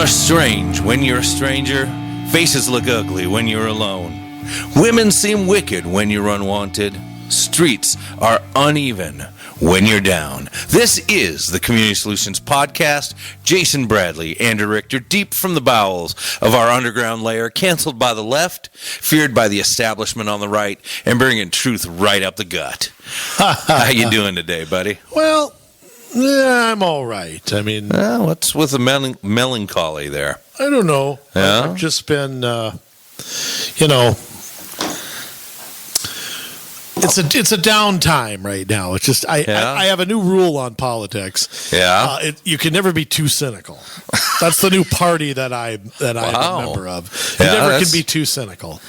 are strange when you're a stranger. Faces look ugly when you're alone. Women seem wicked when you're unwanted. Streets are uneven when you're down. This is the Community Solutions Podcast. Jason Bradley, Andrew Richter, deep from the bowels of our underground lair, canceled by the left, feared by the establishment on the right, and bringing truth right up the gut. How you doing today, buddy? Well, yeah, I'm all right. I mean, what's with the melancholy there? I don't know. Yeah? I've just been, it's a downtime right now. It's just I have a new rule on politics. Yeah, you can never be too cynical. That's the new party that I'm a member of. You never can be too cynical.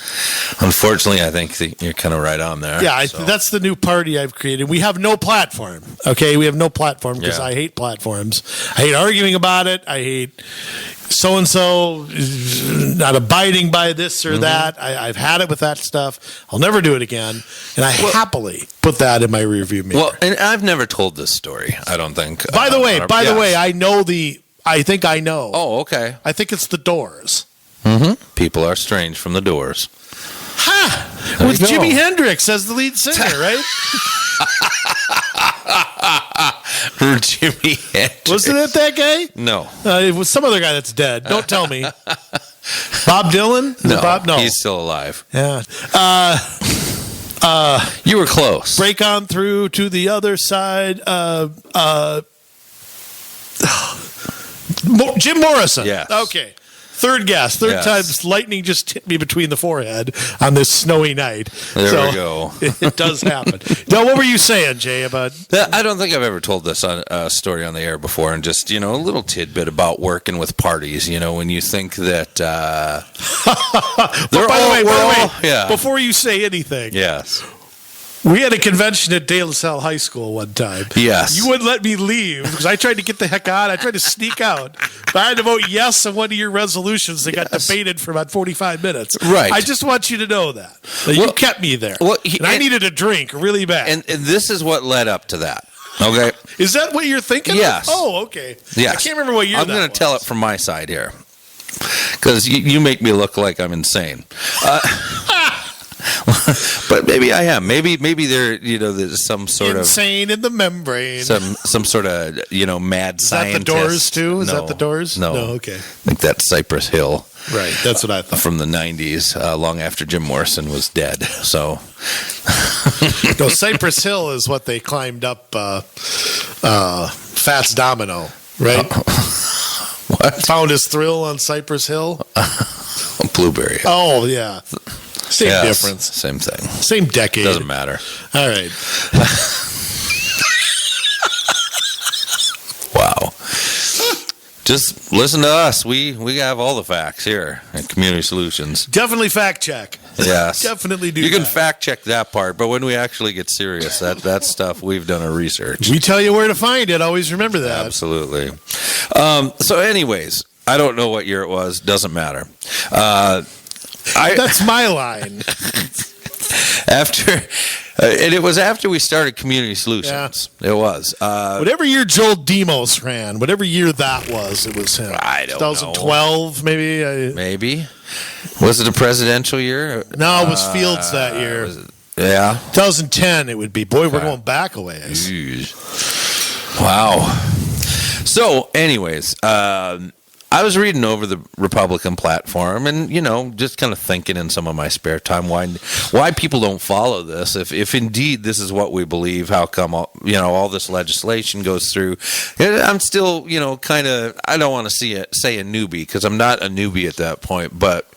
Unfortunately, I think that you're kind of right on there. Yeah, that's the new party I've created. We have no platform. Okay, we have no platform because I hate platforms. I hate arguing about it. I hate so-and-so not abiding by this or that. I've had it with that stuff. I'll never do it again. And I happily put that in my rearview mirror. Well, and I've never told this story, I don't think. By the way, I think I know. Oh, okay. I think it's the Doors. Mm-hmm. People are strange from the Doors. Ha! With Jimi Hendrix as the lead singer, right? Jimi Hendrix. Wasn't it that guy? No. It was some other guy that's dead. Don't tell me. Bob Dylan? No, he's still alive. Yeah. You were close. Break on through to the other side. Jim Morrison. Yes. Okay. Third guess. Third time lightning just hit me between the forehead on this snowy night. There we go. It does happen. Now, what were you saying, Jay, about... I don't think I've ever told this story on the air before, and just, a little tidbit about working with parties, when you think that... by the way, before you say anything... Yes. We had a convention at De La Salle High School one time. Yes. You wouldn't let me leave because I tried to get the heck out. I tried to sneak out. But I had to vote yes on one of your resolutions that got debated for about 45 minutes. Right. I just want you to know that. You kept me there. Well, I needed a drink really bad. And this is what led up to that. Okay. Is that what you're thinking? Yes. Of? Oh, okay. Yes. I can't remember what year I'm going to tell it from my side here because you make me look like I'm insane. But maybe I am. Maybe there's some sort insane in the membrane. Some sort of mad scientist. Is that the Doors too? Is that the Doors? No. Okay. I think that's Cypress Hill. Right. That's what I thought. From the 90s, long after Jim Morrison was dead. So. No, Cypress Hill is what they climbed up. Fats Domino, right? What? Found his thrill on Cypress Hill. Blueberry. Oh yeah. Same difference. Same thing. Same decade. Doesn't matter. All right. Wow. Just listen to us. We have all the facts here at Community Solutions. Definitely fact check. Yes. Definitely do. You can fact check that part, but when we actually get serious, that stuff, we've done our research. We tell you where to find it. Always remember that. Absolutely. So anyways, I don't know what year it was. Doesn't matter. That's my line. And it was after we started Community Solutions. Yeah. It was. Whatever year Joel Demos ran, whatever year that was, it was him. I don't know. 2012, maybe? Maybe. Was it a presidential year? No, it was Fields that year. Yeah. 2010 it would be. Boy, we're going back a ways. Wow. So, anyways, I was reading over the Republican platform and, just kind of thinking in some of my spare time why people don't follow this. If indeed this is what we believe, how come, all this legislation goes through? I'm still, kind of, I don't want to say a newbie because I'm not a newbie at that point, but,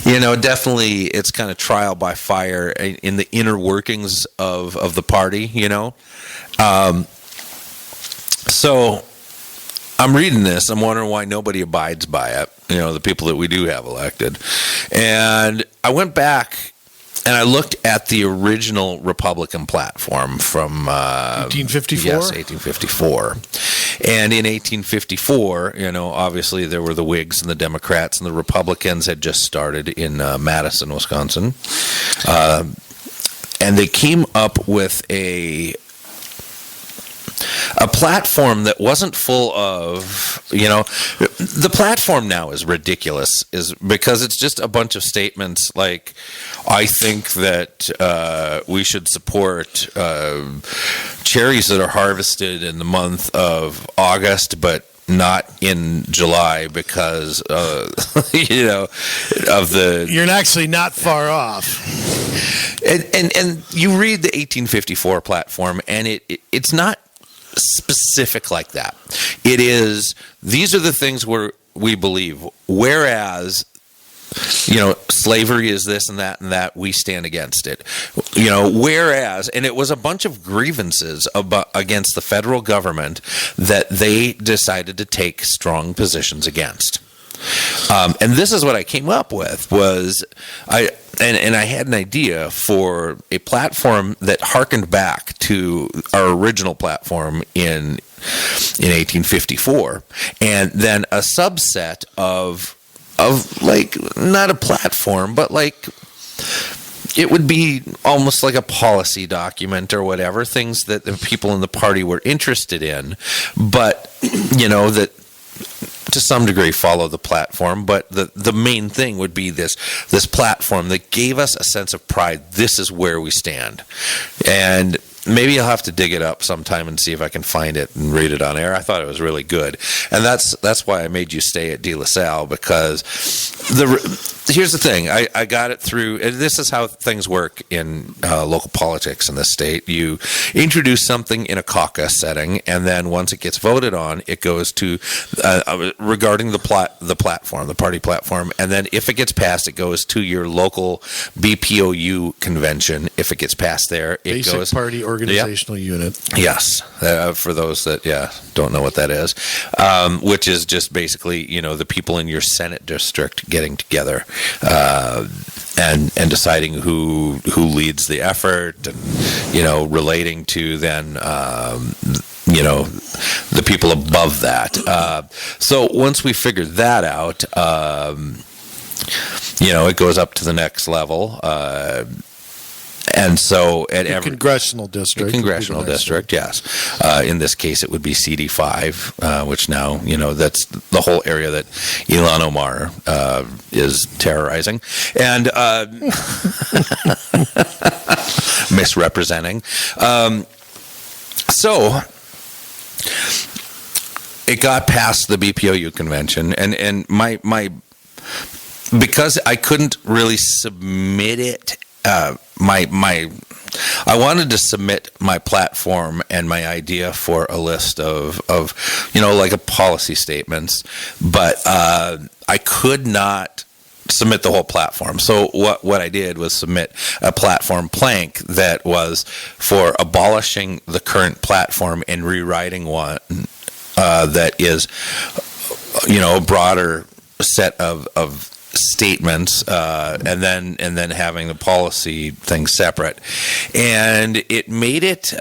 definitely it's kind of trial by fire in the inner workings of the party, So I'm reading this. I'm wondering why nobody abides by it, the people that we do have elected. And I went back and I looked at the original Republican platform from 1854? Yes, 1854. And in 1854, obviously there were the Whigs and the Democrats, and the Republicans had just started in Madison, Wisconsin. And they came up with a platform that wasn't full of, the platform now is ridiculous, is because it's just a bunch of statements like, I think that we should support cherries that are harvested in the month of August, but not in July because, of the... You're actually not far off. And you read the 1854 platform, and it's not specific like that. It is, these are the things we believe, whereas, slavery is this and that, we stand against it. Whereas, and it was a bunch of grievances against the federal government that they decided to take strong positions against. And this is what I came up with, was I had an idea for a platform that harkened back to our original platform in 1854, and then a subset of like, not a platform, but like, it would be almost like a policy document or whatever, things that the people in the party were interested in, but that to some degree follow the platform. But the main thing would be this platform that gave us a sense of pride. This is where we stand. And maybe I'll have to dig it up sometime and see if I can find it and read it on air. I thought it was really good. And that's why I made you stay at De La Salle, because here's the thing. I got it through, and this is how things work in local politics in this state. You introduce something in a caucus setting, and then once it gets voted on, it goes to, regarding the platform, the party platform, and then if it gets passed, it goes to your local BPOU convention. If it gets passed there, it Basic goes... Party Organizational Unit. Yes, for those that don't know what that is, which is just basically the people in your Senate district getting together and deciding who leads the effort, and relating to then the people above that. So once we figured that out, it goes up to the next level. And so at every congressional district, yes. In this case, it would be CD5, which now, that's the whole area that Ilhan Omar is terrorizing and misrepresenting. So it got past the BPOU convention, and my because I couldn't really submit it. I wanted to submit my platform and my idea for a list of like a policy statements, but I could not submit the whole platform. So what I did was submit a platform plank that was for abolishing the current platform and rewriting one that is a broader set of statements, and then having the policy thing separate, and it made it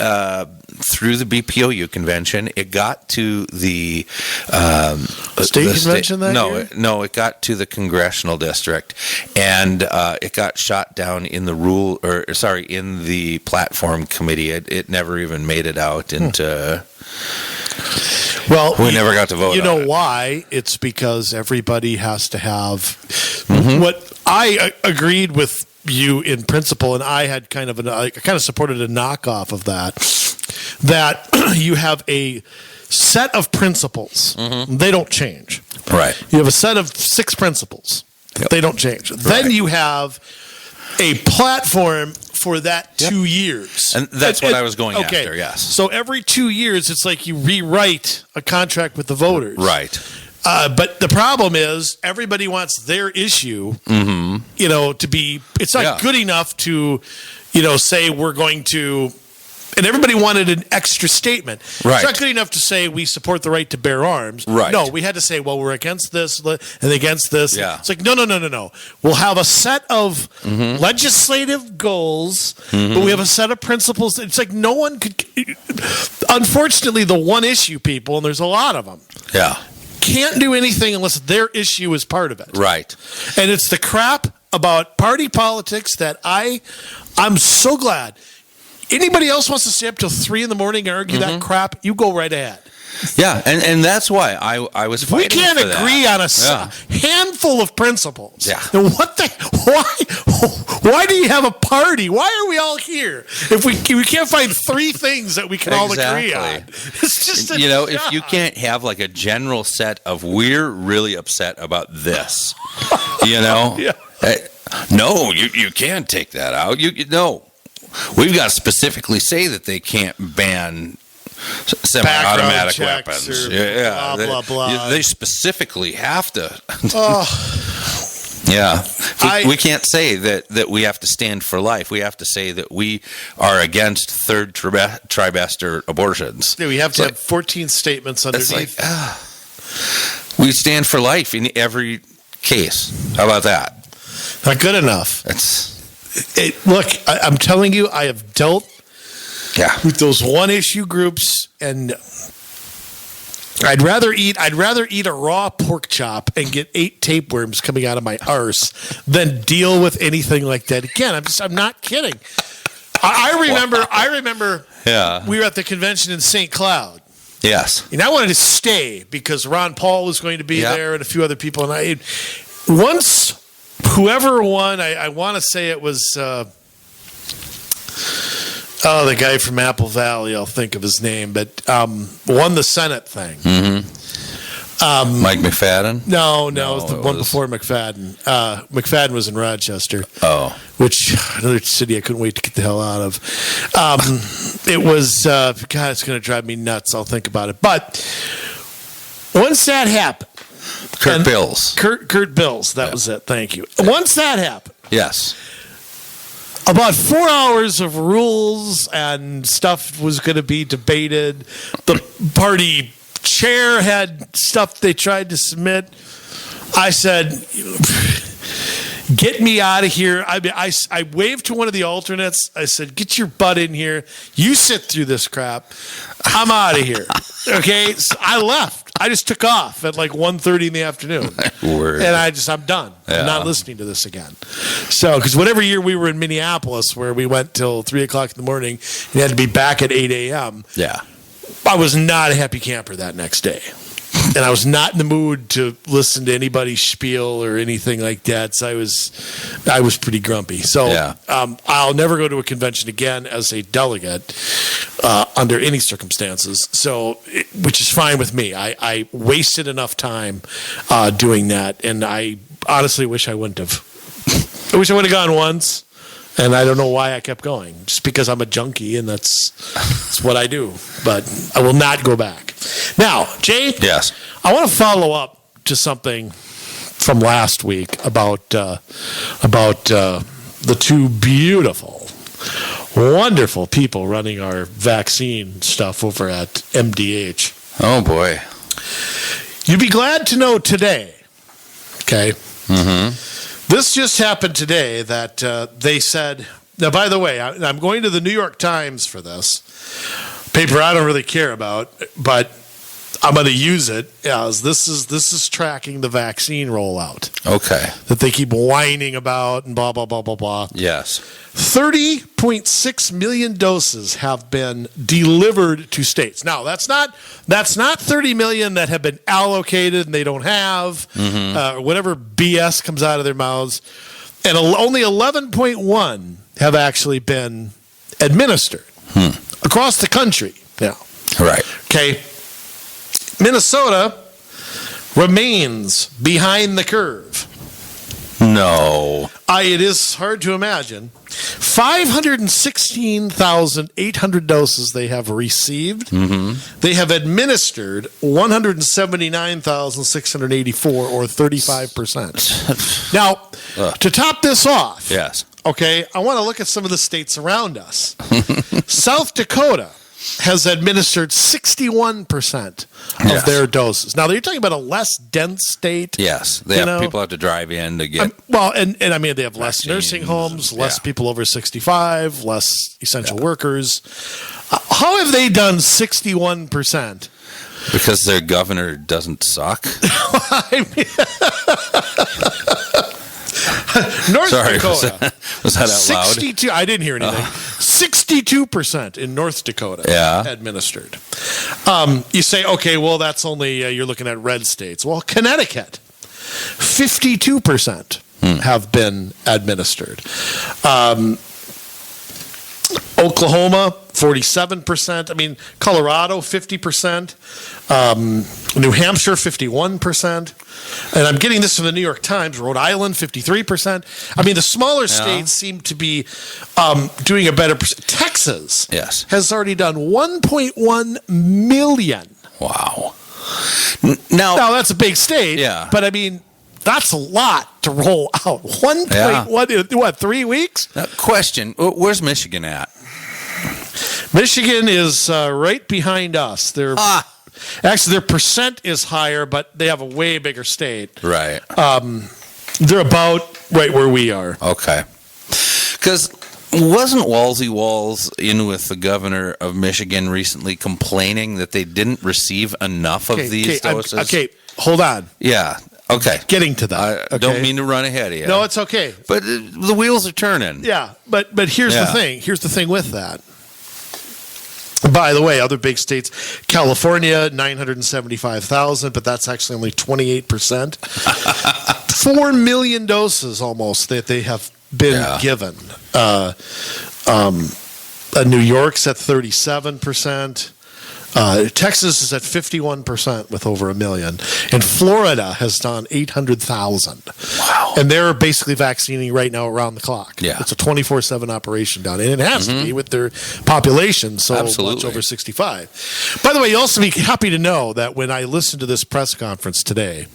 through the BPOU convention. It got to the state convention. No, it got to the congressional district, and it got shot down in the in the platform committee. It never even made it out into. Well, we never got to vote. You know why? It's because everybody has to have what I agreed with you in principle, and I had kind of supported a knockoff of that. That you have a set of principles; they don't change. Right. You have a set of 6 principles; they don't change. Right. Then you have a platform for that 2 years. And that's what I was going after, yes. So every 2 years, it's like you rewrite a contract with the voters. Right. But the problem is everybody wants their issue, to be, it's not good enough to, say we're going to, and everybody wanted an extra statement. Right. It's not good enough to say we support the right to bear arms. Right. No, we had to say, well, we're against this and against this. Yeah. It's like, no. We'll have a set of legislative goals, but we have a set of principles. It's like no one could, unfortunately, the one issue people, and there's a lot of them. Yeah. Can't do anything unless their issue is part of it. Right. And it's the crap about party politics that I'm so glad. anybody else wants to stay up till 3 a.m. and argue that crap, you go right ahead. Yeah, and that's why I was fighting. We can't for agree that. on a handful of principles. Yeah. Then why do you have a party? Why are we all here if we can't find 3 things that we can all agree on? It's just if you can't have like a general set of we're really upset about this, Yeah. No, you can't take that out. We've got to specifically say that they can't ban semi-automatic weapons. Blah, blah, blah. They specifically have to. We can't say that we have to stand for life. We have to say that we are against third trimester abortions. Yeah, we have to have 14 statements underneath. We stand for life in every case. How about that? Not good enough. Look, I'm telling you, I have dealt with those one-issue groups, and I'd rather eat a raw pork chop and get 8 tapeworms coming out of my arse than deal with anything like that again. I'm not kidding. I remember. Yeah. We were at the convention in St. Cloud. Yes. And I wanted to stay because Ron Paul was going to be there and a few other people. And once whoever won, I want to say it was. The guy from Apple Valley, I'll think of his name, but won the Senate thing. Mm-hmm. Mike McFadden? No, it was the one before McFadden. McFadden was in Rochester. Oh. Which, another city I couldn't wait to get the hell out of. It was, God, it's going to drive me nuts. I'll think about it. But once that happened. Kurt Bills. Kurt Bills, that was it. Thank you. Once that happened. Yes. About 4 hours of rules and stuff was going to be debated. The party chair had stuff they tried to submit. I said, get me out of here. I waved to one of the alternates. I said, get your butt in here. You sit through this crap. I'm out of here. Okay? So I left. I just took off at like 1:30 in the afternoon. Word. And I'm done. Yeah. I'm not listening to this again. So, because whatever year we were in Minneapolis where we went till 3 o'clock in the morning and had to be back at 8 a.m. Yeah. I was not a happy camper that next day. And I was not in the mood to listen to anybody's spiel or anything like that. So I was pretty grumpy. So I'll never go to a convention again as a delegate under any circumstances. So, which is fine with me. I wasted enough time doing that, and I honestly wish I wouldn't have. I wish I would have gone once. And I don't know why I kept going, just because I'm a junkie and that's what I do. But I will not go back. Now, Jay, yes, I want to follow up to something from last week about the 2 beautiful, wonderful people running our vaccine stuff over at MDH. Oh boy, you'd be glad to know today. Okay. Mm-hmm. This just happened today that they said, now, by the way, I'm going to the New York Times for this paper I don't really care about, but I'm going to use it as this is tracking the vaccine rollout. Okay. That they keep whining about and blah, blah, blah, blah, blah. Yes. 30.6 million doses have been delivered to states. Now, that's not 30 million that have been allocated and they don't have, or whatever BS comes out of their mouths. And only 11.1 have actually been administered across the country now. Right. Okay. Minnesota remains behind the curve. No. It is hard to imagine. 516,800 doses they have received. Mm-hmm. They have administered 179,684, or 35%. Now, to top this off, yes. Okay, I want to look at some of the states around us. South Dakota has administered 61% of their doses. Now, you're talking about a less dense state. Yes, people have to drive in to get. And I mean, they have less nursing homes, less people over 65, less essential workers. How have they done 61%? Because their governor doesn't suck. North Dakota. Was that out loud? 62. I didn't hear anything. 62% in North Dakota administered. You say, okay, well, that's only, you're looking at red states. Well, Connecticut, 52% have been administered. Oklahoma, 47%. I mean, Colorado, 50%. New Hampshire, 51%. And I'm getting this from the New York Times. Rhode Island, 53%. I mean, the smaller states seem to be doing a better. Texas has already done 1.1 million. Wow. Now, that's a big state. Yeah. But, I mean, that's a lot to roll out. 1.1, 3 weeks? Question, where's Michigan at? Michigan is right behind us. Actually, their percent is higher, but they have a way bigger state. Right. They're about right where we are. Okay. Because wasn't Walsey Walls in with the governor of Michigan recently complaining that they didn't receive enough of these doses? Okay, hold on. Yeah. Okay. Getting to that. I don't mean to run ahead of you. No, it's okay. But the wheels are turning. Yeah, but here's the thing. Here's the thing with that. By the way, other big states, California, 975,000, but that's actually only 28%. 4 million doses almost that they have been given. New York's at 37%. Texas is at 51% with over 1 million. And Florida has done 800,000. Wow. And they're basically vaccinating right now around the clock. Yeah. It's a 24/7 operation down. And it has to be with their population so much over 65. By the way, you'll also be happy to know that when I listened to this press conference today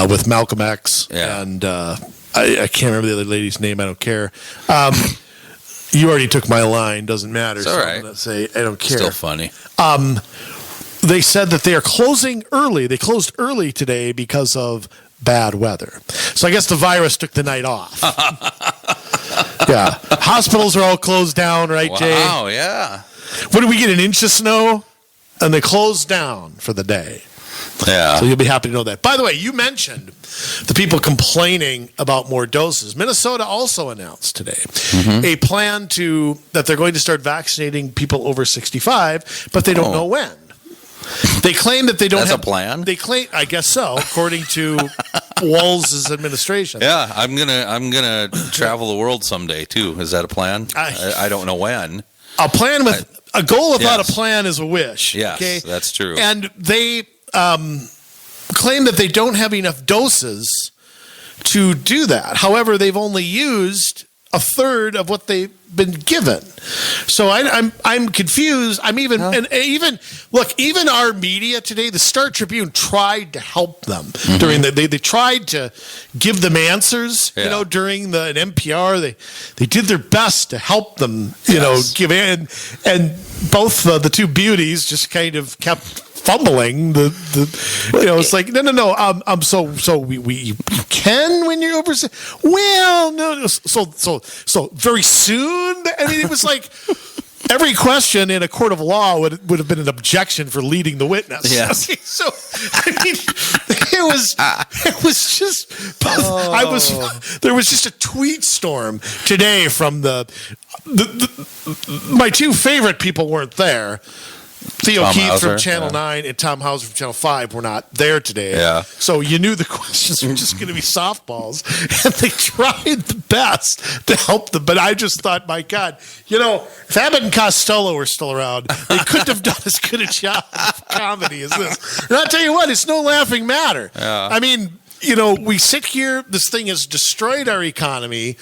with Malcolm X and I can't remember the other lady's name. I don't care. You already took my line. Doesn't matter. It's all right. I'm going to say I don't care. Still funny. They said that they are closing early. They closed early today because of bad weather. So I guess the virus took the night off. Yeah. Hospitals are all closed down, right, Jay? Wow, yeah. What did we get, an inch of snow? And they closed down for the day. Yeah. So you'll be happy to know that. By the way, you mentioned the people complaining about more doses. Minnesota also announced today a plan that they're going to start vaccinating people over 65, but they don't know when. They claim that they don't have a plan. They claim, I guess so, according to Walz' administration. Yeah, I'm gonna travel the world someday too. Is that a plan? I don't know when. A plan with a goal without a plan is a wish. Yes, that's true. And they claim that they don't have enough doses to do that. However, they've only used a third of what they've been given. So I'm confused. Even our media today, the Star Tribune tried to help them during they tried to give them answers. You know, during an NPR, they did their best to help them. Give in, and both the two beauties just kind of kept fumbling it's like no so we can when you're over, well no so very soon. I mean, it was like every question in a court of law would have been an objection for leading the witness. Yes. Okay, so I mean it was just there was just a tweet storm today from the my two favorite people weren't there. Theo Tom Keith Hauser, from Channel 9 and Tom Hauser from Channel 5 were not there today. Yeah. So you knew the questions were just going to be softballs. And they tried the best to help them. But I just thought, my God, if Abbott and Costello were still around, they couldn't have done as good a job of comedy as this. And I'll tell you what, it's no laughing matter. Yeah. I mean, we sit here, this thing has destroyed our economy.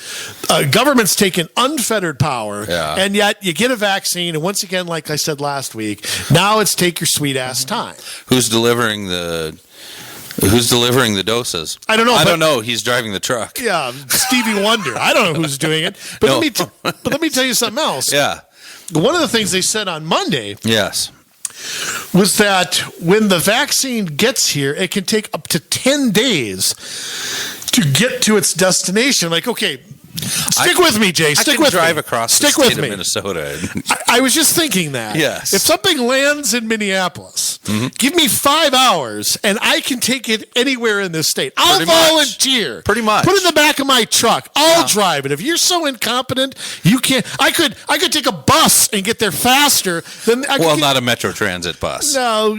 Government's taken unfettered power, and yet you get a vaccine, and once again, like I said last week, now it's take your sweet ass time. Who's delivering the doses? I don't know. I don't know. He's driving the truck. Yeah, Stevie Wonder. I don't know who's doing it. But let me tell you something else. Yeah. One of the things they said on Monday. Yes. Was that when the vaccine gets here, it can take up to 10 days to get to its destination. Like, okay, stick with me, Jay. Stick with me. Drive across the state of Minnesota. I was just thinking that. Yes. If something lands in Minneapolis Give me 5 hours, and I can take it anywhere in this state. I'll volunteer. Pretty much. Put it in the back of my truck. I'll drive it. If you're so incompetent, you can't. I could take a bus and get there faster than. Not a Metro Transit bus. No,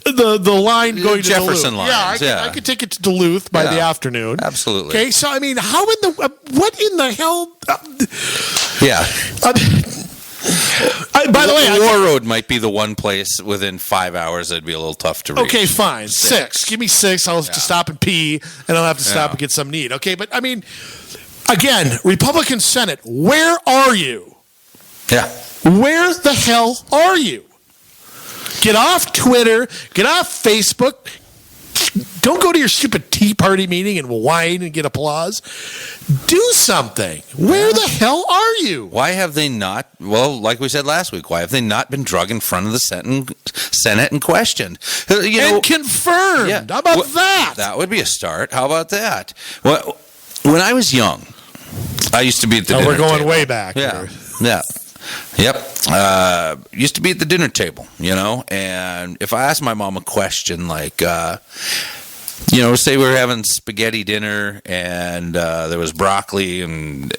the line going to Jefferson Duluth. lines. I could take it to Duluth by the afternoon. Absolutely. Okay, so I mean, how in the what in the hell? By the way, War Road might be the one place within 5 hours that'd be a little tough to reach. Okay, fine. 6. Give me 6. I'll have to stop and pee, and I'll have to stop and get something to eat. Okay, but I mean, again, Republican Senate, where are you? Yeah. Where the hell are you? Get off Twitter. Get off Facebook. Don't go to your stupid Tea Party meeting and whine and get applause. Do something. Where the hell are you? Why have they not, like we said last week, why have they not been drug in front of the Senate and questioned? And confirmed. Yeah. How about that? That would be a start. How about that? Well, when I was young, I used to be at the dinner we're going table. way back. Yeah. Yeah. Yep. Used to be at the dinner table, and if I asked my mom a question like, say we were having spaghetti dinner and there was broccoli and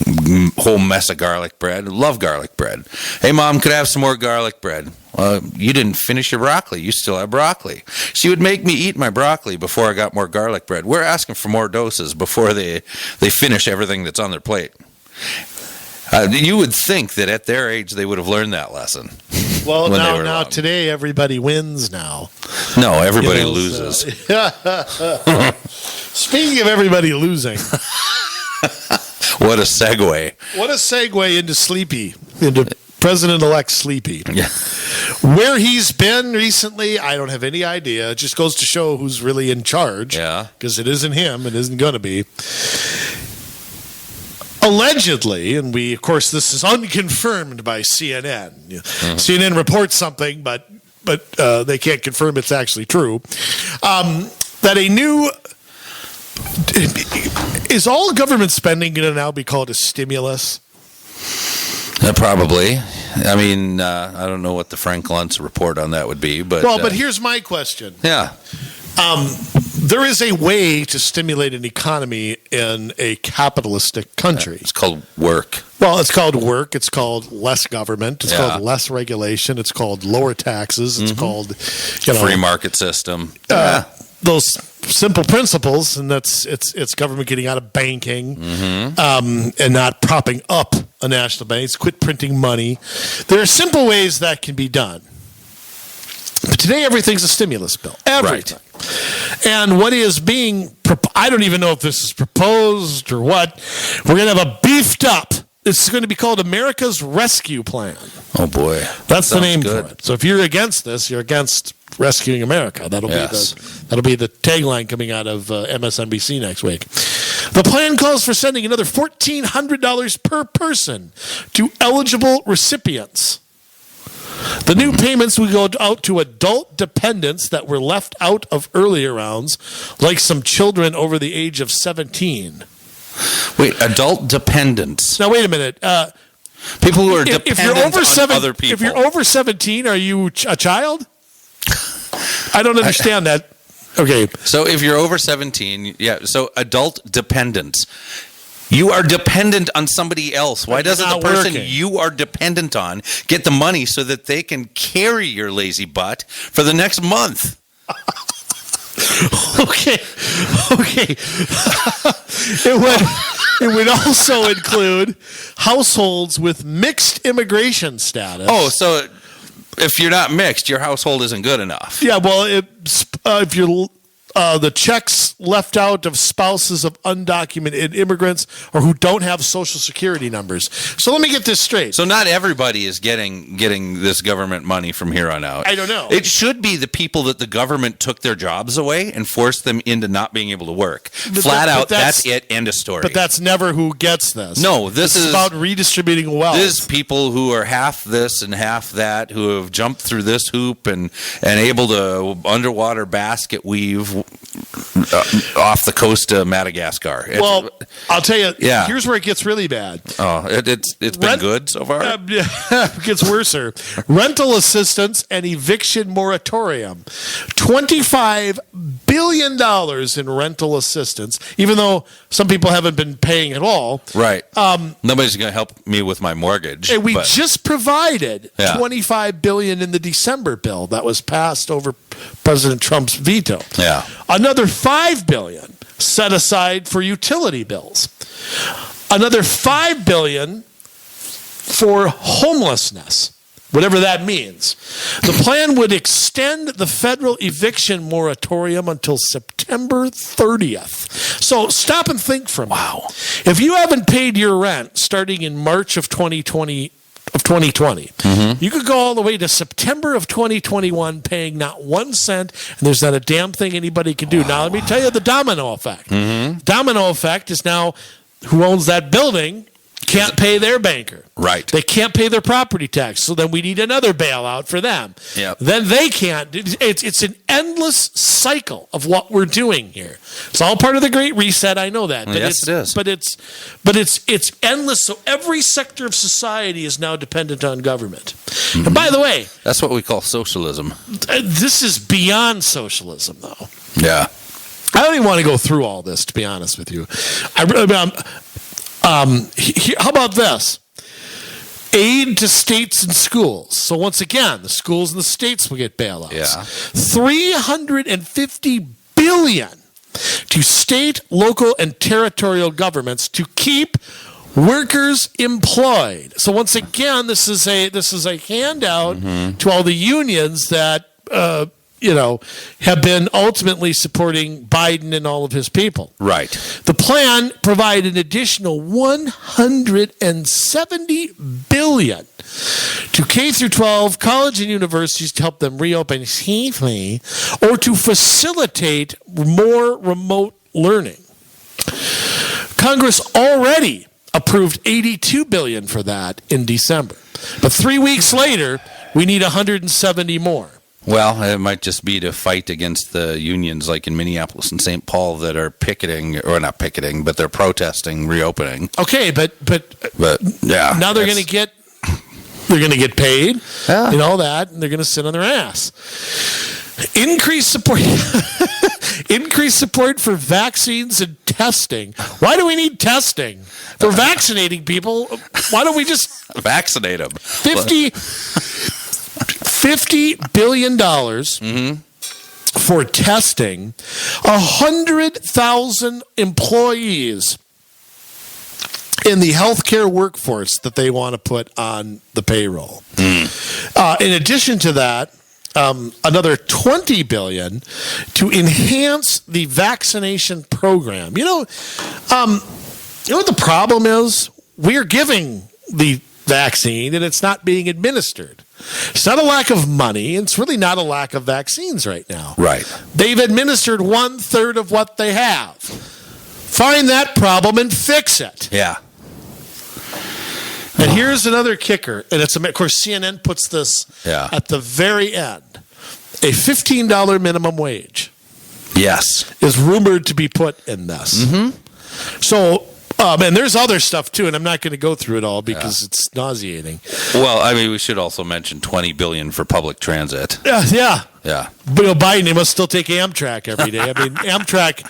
a whole mess of garlic bread. Love garlic bread. Hey, Mom, could I have some more garlic bread? You didn't finish your broccoli. You still have broccoli. She would make me eat my broccoli before I got more garlic bread. We're asking for more doses before they finish everything that's on their plate. You would think that at their age they would have learned that lesson. Well, now today everybody wins now. No, everybody loses. Speaking of everybody losing. What a segue. What a segue into Sleepy, into President-elect Sleepy. Yeah. Where he's been recently, I don't have any idea. It just goes to show who's really in charge. Yeah. Because it isn't him. It isn't going to be. Allegedly, and of course, this is unconfirmed by CNN. CNN reports something, but they can't confirm it's actually true. That a new is all government spending going to now be called a stimulus? Probably. I mean, I don't know what the Frank Luntz report on that would be, but but here's my question. Yeah. There is a way to stimulate an economy in a capitalistic country. It's called work. Well, it's called work. It's called less government. It's called less regulation. It's called lower taxes. It's called free market system. Those simple principles, and it's government getting out of banking and not propping up a national bank. It's quit printing money. There are simple ways that can be done. But today, everything's a stimulus bill. Everything. Right. And what is being, I don't even know if this is proposed or what. We're going to have a beefed up. It's going to be called America's Rescue Plan. Oh, boy. That's the name for it. So if you're against this, you're against rescuing America. That'll be the tagline coming out of MSNBC next week. The plan calls for sending another $1,400 per person to eligible recipients. The new payments will go out to adult dependents that were left out of earlier rounds, like some children over the age of 17. Wait, adult dependents? Now, wait a minute. People who are dependent on other people. If you're over 17, are you a child? I don't understand that. Okay. So if you're over 17, so adult dependents. You are dependent on somebody else. Why doesn't the person you are dependent on get the money so that they can carry your lazy butt for the next month? Okay. It would also include households with mixed immigration status. Oh, so if you're not mixed, your household isn't good enough. Yeah, well, if you're the checks left out of spouses of undocumented immigrants or who don't have social security numbers. So let me get this straight. So not everybody is getting this government money from here on out. I don't know. It should be the people that the government took their jobs away and forced them into not being able to work. Flat out, that's it, end of story. But that's never who gets this. No, this is about redistributing wealth. This is people who are half this and half that, who have jumped through this hoop and able to underwater basket weave off the coast of Madagascar. Well, I'll tell you. Yeah. Here's where it gets really bad. Oh, it's been good so far. It gets worser. Rental assistance and eviction moratorium. $25 billion in rental assistance, even though some people haven't been paying at all. Right. Nobody's going to help me with my mortgage. And we just provided Yeah. $25 billion in the December bill that was passed over President Trump's veto. Yeah. Another $5 billion set aside for utility bills. Another $5 billion for homelessness, whatever that means. The plan would extend the federal eviction moratorium until September 30th. So stop and think for a minute. Wow. If you haven't paid your rent starting in March of 2020, you could go all the way to September of 2021 paying not 1 cent, and there's not a damn thing anybody can do. Wow. Now, let me tell you the domino effect. Domino effect is now who owns that building can't pay their banker. Right. They can't pay their property tax, so then we need another bailout for them. Yep. Then they can't. It's an endless cycle of what we're doing here. It's all part of the Great Reset. I know that. But yes, it is. But it's endless. So every sector of society is now dependent on government. And by the way, that's what we call socialism. This is beyond socialism, though. Yeah. I don't even want to go through all this, to be honest with you. How about this? Aid to states and schools. So once again, the schools and the states will get bailouts. Yeah. $350 billion to state, local, and territorial governments to keep workers employed. So once again, this is a handout to all the unions that have been ultimately supporting Biden and all of his people. Right. The plan provided an additional $170 billion to K through 12 college and universities to help them reopen safely or to facilitate more remote learning. Congress already approved $82 billion for that in December. But 3 weeks later, we need $170 more. Well, it might just be to fight against the unions like in Minneapolis and St. Paul that are picketing, or not picketing, but they're protesting reopening. Okay, but yeah. Now they're going to get paid and all that, and they're going to sit on their ass. Increase support for vaccines and testing. Why do we need testing? For vaccinating people, why don't we just vaccinate them? $50 billion for testing, 100,000 employees in the healthcare workforce that they want to put on the payroll. In addition to that, another $20 billion to enhance the vaccination program. You know what the problem is? We're giving the vaccine and it's not being administered. It's not a lack of money. It's really not a lack of vaccines right now. Right. They've administered 1/3 of what they have. Find that problem and fix it. Yeah. And here's another kicker, and it's of course CNN puts this at the very end. A $15 minimum wage. Yes. Is rumored to be put in this. So. And there's other stuff too, and I'm not going to go through it all because it's nauseating. Well, I mean, we should also mention $20 billion for public transit. Yeah. But Biden, he must still take Amtrak every day. I mean, Amtrak,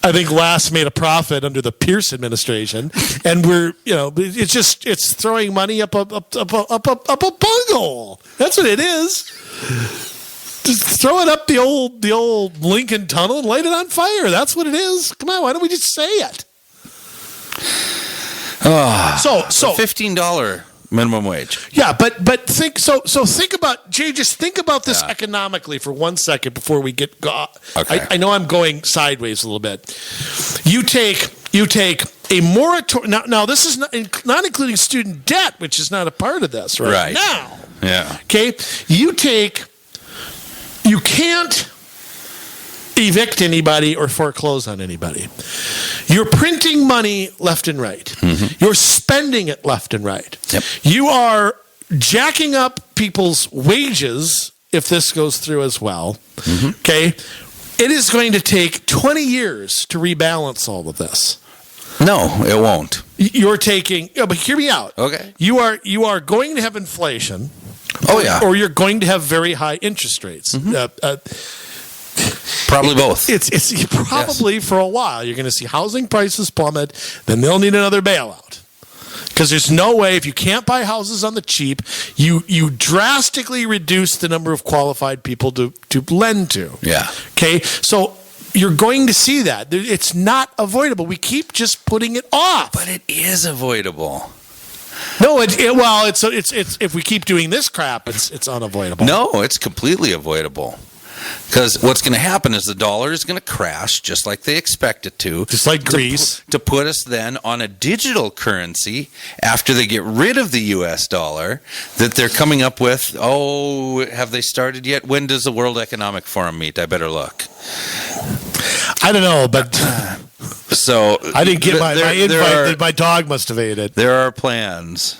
I think last made a profit under the Pierce administration, and it's throwing money up a bunghole. That's what it is. Just throw it up the old Lincoln Tunnel and light it on fire. That's what it is. Come on, why don't we just say it? So $15 minimum wage. Yeah, but think about Jay. Just think about this economically for 1 second before we get. Okay. I know I'm going sideways a little bit. You take a moratorium. Now this is not including student debt, which is not a part of this right now. Yeah. Okay. You can't evict anybody or foreclose on anybody. You're printing money left and right. You're spending it left and right. Yep. You are jacking up people's wages if this goes through as well. Okay. It is going to take 20 years to rebalance all of this. No, it won't. You're taking, but hear me out. Okay. You are going to have inflation. Oh, yeah. Or you're going to have very high interest rates. Probably both. It's probably for a while. You're going to see housing prices plummet. Then they'll need another bailout. Because there's no way, if you can't buy houses on the cheap, you drastically reduce the number of qualified people to lend to. Yeah. Okay? So you're going to see that. It's not avoidable. We keep just putting it off. But it is avoidable. No, it's if we keep doing this crap, it's unavoidable. No, it's completely avoidable. Because what's going to happen is the dollar is going to crash just like they expect it to. Just like Greece. To put us then on a digital currency after they get rid of the U.S. dollar that they're coming up with. Oh, have they started yet? When does the World Economic Forum meet? I better look. I don't know, but so I didn't get my invite. My dog must have ate it. There are plans.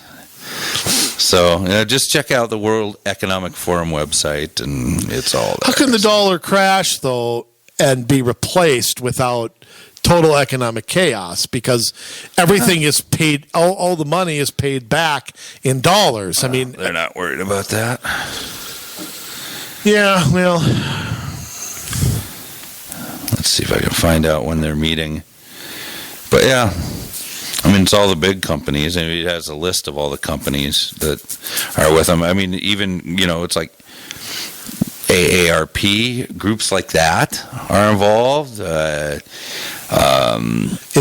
So just check out the World Economic Forum website, and it's all there. How can the dollar crash, though, and be replaced without total economic chaos? Because everything is paid, all the money is paid back in dollars. I mean, they're not worried about that. Yeah, well, let's see if I can find out when they're meeting. But yeah. I mean, it's all the big companies, and it has a list of all the companies that are with them. I mean, even, it's like AARP, groups like that are involved. In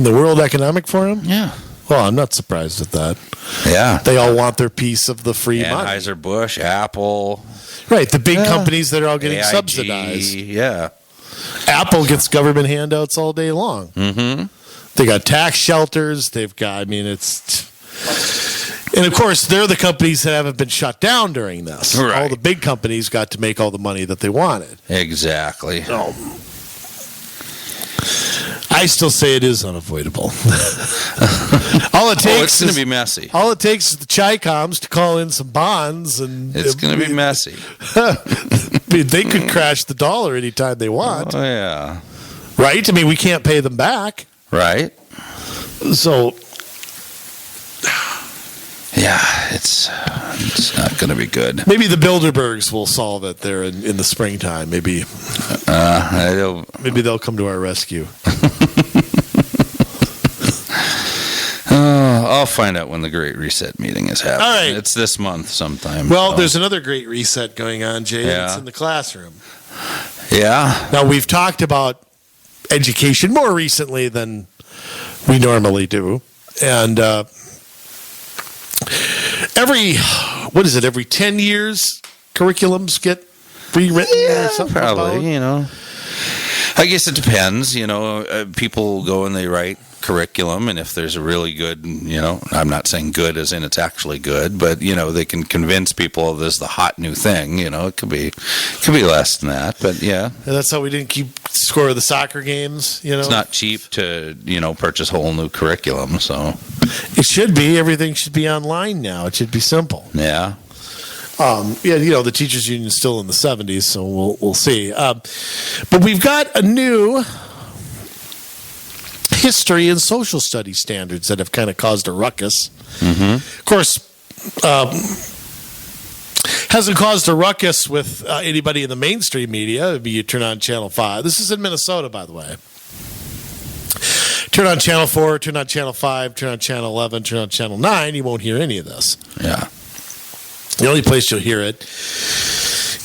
the World Economic Forum? Yeah. Well, I'm not surprised at that. Yeah. They all want their piece of the free money. Anheuser-Busch, Apple. Right, the big companies that are all getting AIG, subsidized. Yeah. Apple gets government handouts all day long. Mm-hmm. They got tax shelters. They've got, and of course, they're the companies that haven't been shut down during this. Right. All the big companies got to make all the money that they wanted. Exactly. I still say it is unavoidable. All it takes it's going to be messy. All it takes is the Chi-Coms to call in some bonds, and it's going to be messy. They could crash the dollar anytime they want. Oh, yeah. Right? I mean, we can't pay them back. Right. So, yeah, it's not going to be good. Maybe the Bilderbergs will solve it there in the springtime. Maybe they'll come to our rescue. I'll find out when the Great Reset meeting is happening. All right. It's this month sometime. Well, there's another Great Reset going on, Jay. Yeah. It's in the classroom. Yeah. Now, we've talked about education more recently than we normally do. And every 10 years, curriculums get rewritten or something? Probably, I guess it depends. People go and they write curriculum, and if there's a really good, I'm not saying good as in it's actually good, but they can convince people this is the hot new thing. It could be less than that, but yeah. And that's how we didn't keep score of the soccer games. It's not cheap to purchase whole new curriculum, so it should be. Everything should be online now. It should be simple. Yeah. The teachers union is still in the 70s, so we'll see. But we've got a new history and social studies standards that have kind of caused a ruckus. Mm-hmm. Of course, hasn't caused a ruckus with anybody in the mainstream media. It'd be you turn on Channel 5. This is in Minnesota, by the way. Turn on Channel 4, turn on Channel 5, turn on Channel 11, turn on Channel 9. You won't hear any of this. Yeah. The only place you'll hear it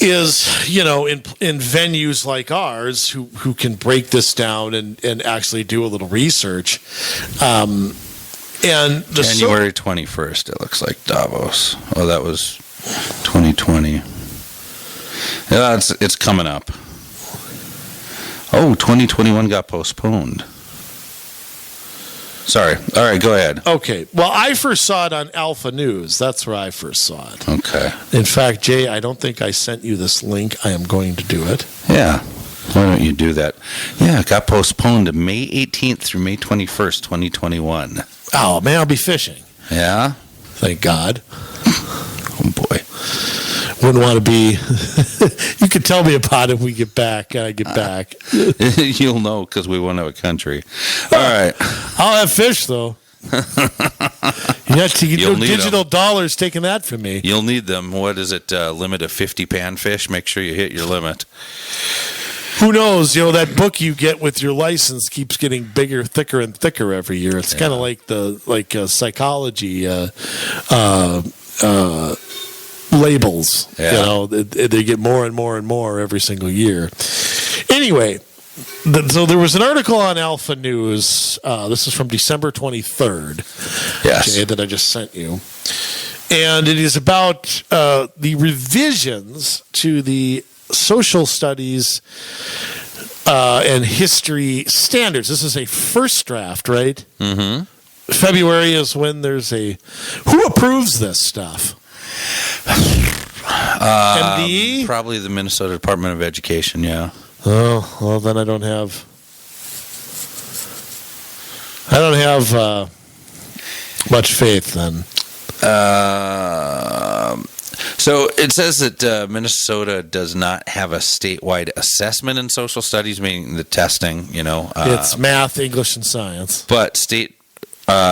is, in venues like ours who can break this down and actually do a little research. And January 21st, it looks like Davos. Oh, that was 2020. Yeah, it's coming up. Oh, 2021 got postponed. Sorry. All right, go ahead. Okay. Well, I first saw it on Alpha News. That's where I first saw it. Okay. In fact, Jay, I don't think I sent you this link. I am going to do it. Yeah. Why don't you do that? Yeah, it got postponed to May 18th through May 21st, 2021. Oh, man, I'll be fishing. Yeah? Thank God. Oh, boy. wouldn't want to be. You could tell me about it when we get back. I get back. You'll know because we won't have a country. All right. I'll have fish though. You have to get digital dollars taking that from me. You'll need them. What is it? Limit of 50 panfish. Make sure you hit your limit. Who knows? That book you get with your license keeps getting bigger, thicker, and thicker every year. It's kind of like psychology labels. Yeah. They get more and more and more every single year. Anyway, so there was an article on Alpha News. This is from December 23rd. Yes. Okay, that I just sent you. And it is about the revisions to the social studies and history standards. This is a first draft, right? Mm-hmm. February is when there's who approves this stuff? MDE? Probably the Minnesota Department of Education, yeah. Oh, well, then I don't have much faith then. So it says that Minnesota does not have a statewide assessment in social studies, meaning the testing, it's math, English, and science. But state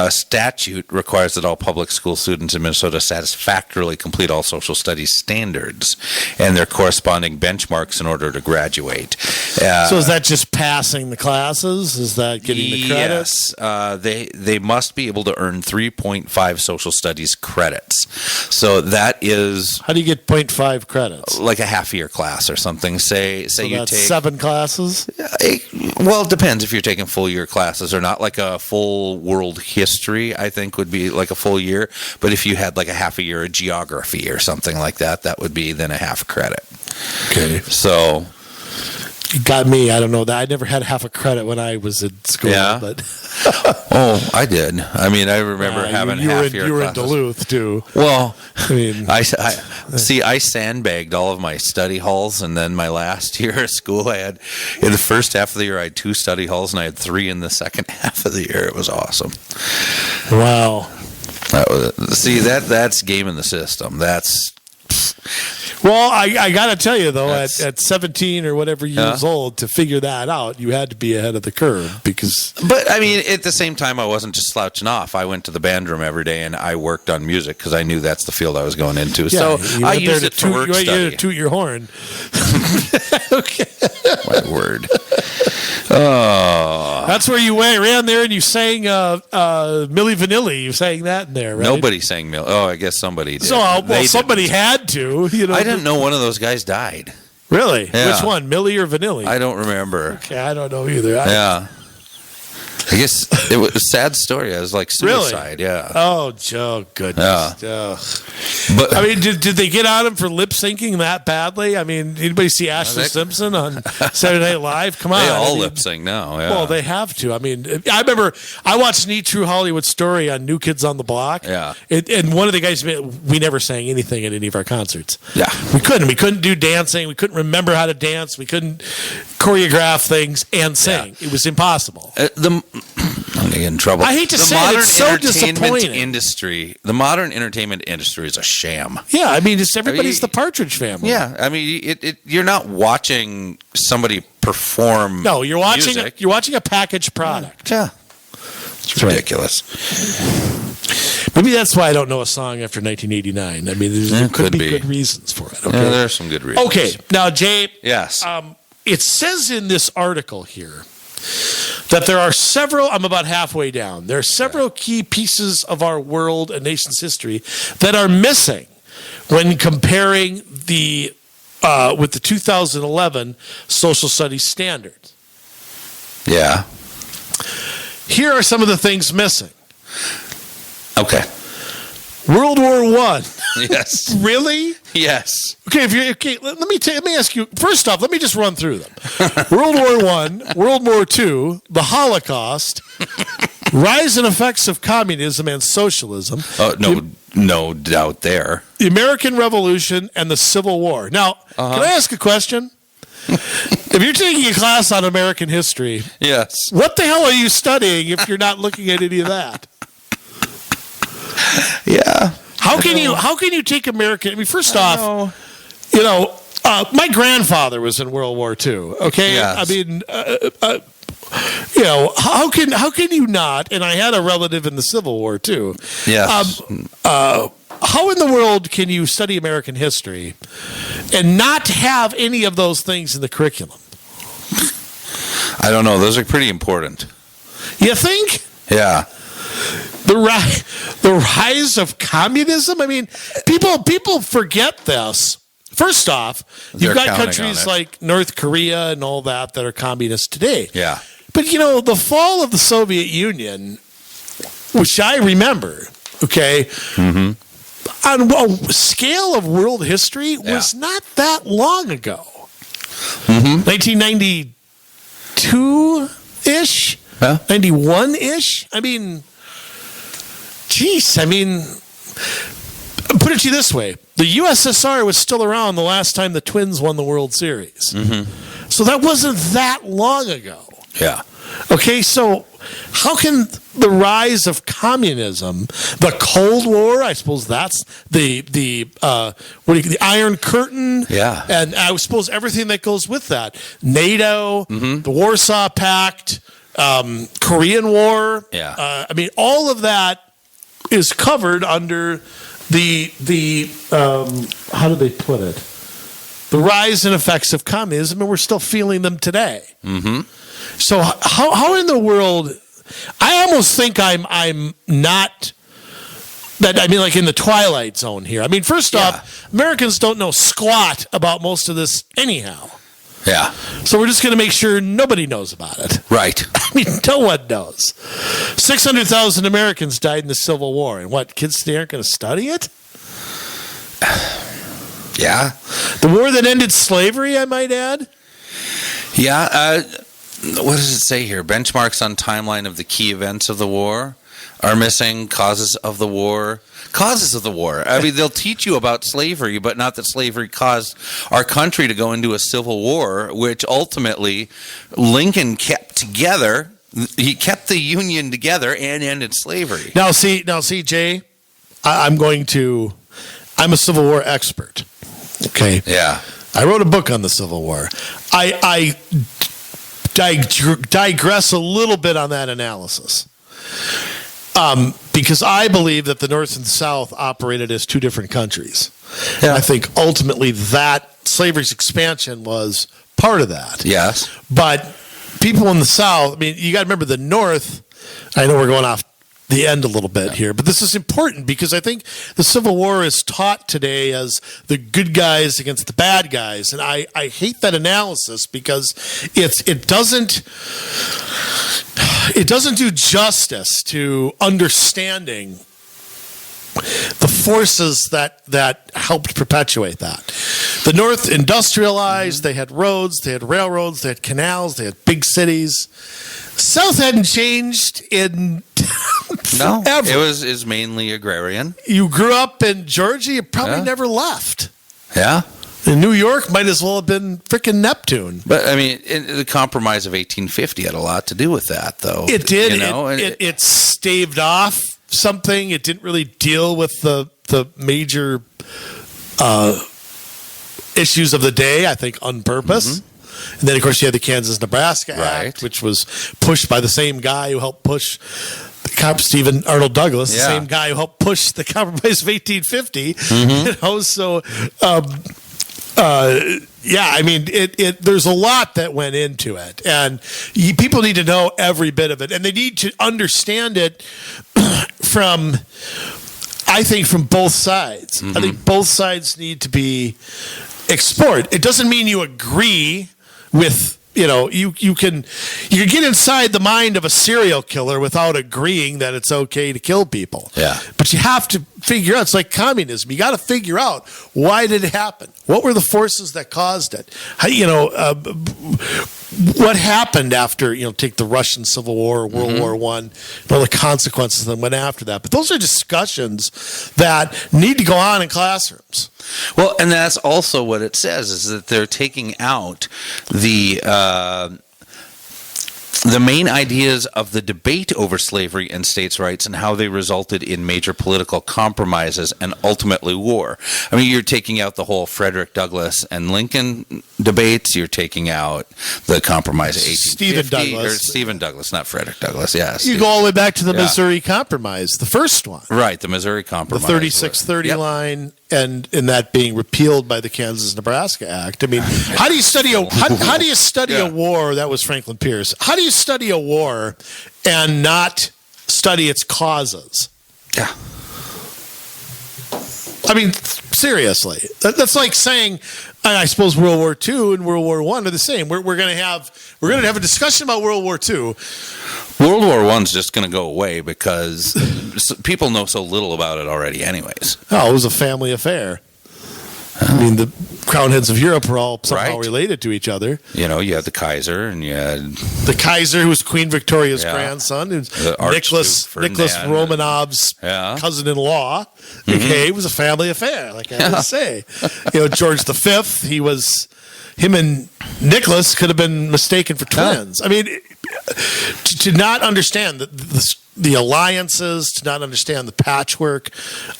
statute requires that all public school students in Minnesota satisfactorily complete all social studies standards and their corresponding benchmarks in order to graduate. So is that just passing the classes? Is that getting the credits? Yes. They must be able to earn 3.5 social studies credits. So that is... How do you get 0.5 credits? Like a half-year class or something. Say you take 7 classes? Well, it depends if you're taking full-year classes or not. Like a full world history, I think, would be like a full year. But if you had like a half a year of geography or something like that, that would be then a half credit. Okay. So... You got me. I don't know that. I never had half a credit when I was in school. Yeah. But oh, I did. I mean, I remember having half year classes. You were in Duluth too. Well, I mean, I sandbagged all of my study halls, and then my last year of school, I had in the first half of the year I had 2 study halls, and I had 3 in the second half of the year. It was awesome. Wow. That's game in the system. That's. Well, I got to tell you, though, at 17 or whatever years old, to figure that out, you had to be ahead of the curve because... But, I mean, at the same time, I wasn't just slouching off. I went to the band room every day, and I worked on music because I knew that's the field I was going into. Yeah, so I used it for work study. You to toot your horn. Okay. My word. Oh. That's where you ran there and you sang Milli Vanilli. You sang that in there, right? Nobody sang Milli. Oh, I guess somebody did. So, somebody had to. I didn't know one of those guys died. Really? Yeah. Which one, Milli or Vanilli? I don't remember. Okay, I don't know either. Yeah. I guess it was a sad story. It was like suicide. Really? Yeah. Oh, Joe, goodness. Yeah. But I mean, did they get on him for lip syncing that badly? I mean, anybody see Ashley Simpson on Saturday Night Live? Come on. They all lip sync now. Yeah. Well, they have to. I mean, I remember I watched Neat True Hollywood Story on New Kids on the Block. Yeah. And one of the guys, we never sang anything at any of our concerts. Yeah. We couldn't. We couldn't do dancing. We couldn't remember how to dance. We couldn't choreograph things and sing. Yeah. It was impossible. I'm going to get in trouble. I hate to say it, it's so disappointing. The modern entertainment industry is a sham. Yeah, I mean, everybody's the Partridge Family. Yeah, I mean, you're not watching somebody perform. No, you're watching a packaged product. Yeah, it's ridiculous. Maybe that's why I don't know a song after 1989. I mean, there could be good reasons for it. Okay? Yeah, there are some good reasons. Okay, now Jay. Yes. It says in this article here that there are several, I'm about halfway down, there are several key pieces of our world and nation's history that are missing when comparing with the 2011 social studies standards. Yeah. Here are some of the things missing. Okay. World War I. Yes. Really? Yes. Okay. Let me ask you. First off, let me just run through them. World War I, World War II, the Holocaust, rise and effects of communism and socialism. No doubt there. The American Revolution and the Civil War. Now, can I ask a question? If you're taking a class on American history, yes. What the hell are you studying if you're not looking at any of that? Yeah. How can you take American? I mean, first off, my grandfather was in World War II. Okay, Yes. I mean, how can you not? And I had a relative in the Civil War too. Yes. How in the world can you study American history and not have any of those things in the curriculum? I don't know. Those are pretty important. You think? Yeah. The rise of communism? I mean, people forget this. First off, you've got countries like North Korea and all that are communist today. Yeah. But, the fall of the Soviet Union, which I remember, okay, on a scale of world history, was not that long ago. 1992-ish? 91-ish? I mean, geez, put it to you this way. The USSR was still around the last time the Twins won the World Series. So that wasn't that long ago. Yeah. Okay, so how can the rise of communism, the Cold War, I suppose that's the Iron Curtain, and I suppose everything that goes with that, NATO, the Warsaw Pact, Korean War, all of that is covered under the how do they put it? The rise and effects of communism, and we're still feeling them today. So how in the world? I almost think I'm not that. I mean, like in the twilight zone here. I mean, first off, Americans don't know squat about most of this anyhow. Yeah. So we're just going to make sure nobody knows about it. Right. I mean, no one knows. 600,000 Americans died in the Civil War, and what? Kids today aren't going to study it? Yeah. The war that ended slavery, I might add. Yeah. What does it say here? Benchmarks on timeline of the key events of the war are missing. Causes of the war. I mean, they'll teach you about slavery, but not that slavery caused our country to go into a civil war, which ultimately Lincoln kept together. He kept the Union together and ended slavery. Now, see, Jay, I'm a Civil War expert. Okay. Yeah. I wrote a book on the Civil War. I digress a little bit on that analysis. Because I believe that the North and the South operated as two different countries. Yeah. I think ultimately that slavery's expansion was part of that. Yes. But people in the South, I mean, you got to remember the North, I know we're going off the end a little bit here, but this is important because I think the Civil War is taught today as the good guys against the bad guys, and I hate that analysis because it doesn't do justice to understanding the forces that helped perpetuate that. The North industrialized, they had roads, they had railroads, they had canals, they had big cities. South hadn't changed in no, ever. It was mainly agrarian. You grew up in Georgia, you probably never left. Yeah. In New York, might as well have been freaking Neptune. But, I mean, the Compromise of 1850 had a lot to do with that, though. It did. It staved off something. It didn't really deal with the major issues of the day, I think, on purpose. And then, of course, you had the Kansas-Nebraska Act, which was pushed by the same guy who helped push Stephen Arnold Douglas, the same guy who helped push the Compromise of 1850. So, I mean, there's a lot that went into it. And people need to know every bit of it. And they need to understand it from both sides. I think both sides need to be explored. It doesn't mean you agree with, you can get inside the mind of a serial killer without agreeing that it's okay to kill people. Yeah. But you have to figure out, it's like communism. You got to figure out, why did it happen? What were the forces that caused it? What happened after, take the Russian Civil War, or World War I, and all the consequences that went after that. But those are discussions that need to go on in classrooms. Well, and that's also what it says, is that they're taking out the the main ideas of the debate over slavery and states' rights and how they resulted in major political compromises and ultimately war. I mean, you're taking out the whole Frederick Douglass and Lincoln debates. You're taking out the compromise of 1850. Stephen Douglas, not Frederick Douglass. Yeah, you go all the way back to the Missouri Compromise, the first one. Right, the Missouri Compromise. The 3630 line, and that being repealed by the Kansas-Nebraska Act. I mean, how do you study a war? That was Franklin Pierce. How do you study a war and not study its causes? Yeah. I mean, seriously, that's like saying, and I suppose World War II and World War I are the same. We're going to have a discussion about World War II. World War I's just going to go away because people know so little about it already, anyways. Oh, it was a family affair. I mean, the crown heads of Europe were all somehow related to each other. You know, you had the Kaiser, and you had the Kaiser, who was Queen Victoria's grandson, who's Nicholas Romanov's cousin-in-law. Okay, it was a family affair, like I would say. You know, George V, him and Nicholas could have been mistaken for twins. I mean, to not understand the alliances, to not understand the patchwork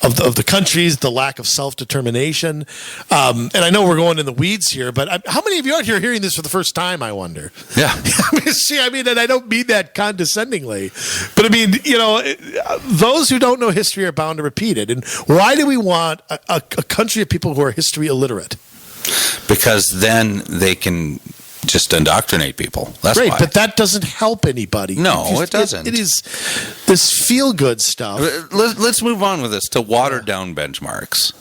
of the countries, the lack of self-determination. And I know we're going in the weeds here, but how many of you out here are hearing this for the first time, I wonder? Yeah. I mean, and I don't mean that condescendingly, but I mean, you know, those who don't know history are bound to repeat it. And why do we want a country of people who are history illiterate? Because then they can just indoctrinate people. That's great, why. But that doesn't help anybody. No, it doesn't. It is this feel-good stuff. Let's move on with this to watered-down benchmarks.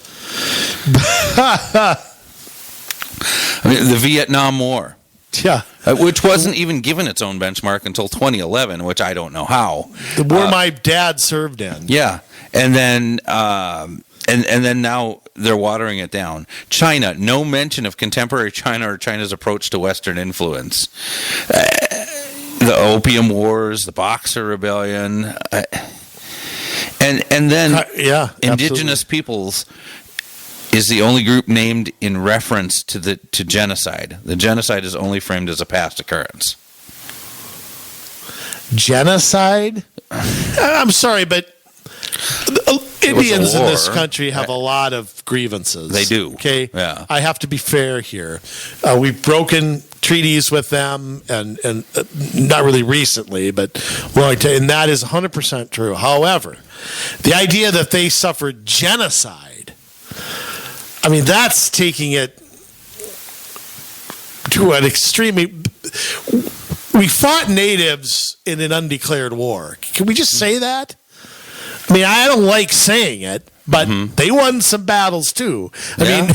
I mean, the Vietnam War. Yeah. Which wasn't even given its own benchmark until 2011, which I don't know how. The war my dad served in. Yeah. And then and then now they're watering it down. China, no mention of contemporary China or China's approach to Western influence. The Opium Wars, the Boxer Rebellion, and then indigenous peoples is the only group named in reference to genocide. The genocide is only framed as a past occurrence. Genocide? I'm sorry, but Indians in this country have a lot of grievances. They do. Okay? Yeah. I have to be fair here. We've broken treaties with them, and not really recently, but and that is 100% true. However, the idea that they suffered genocide, I mean, that's taking it to an extremely... We fought natives in an undeclared war. Can we just say that? I mean, I don't like saying it, but they won some battles too. I mean,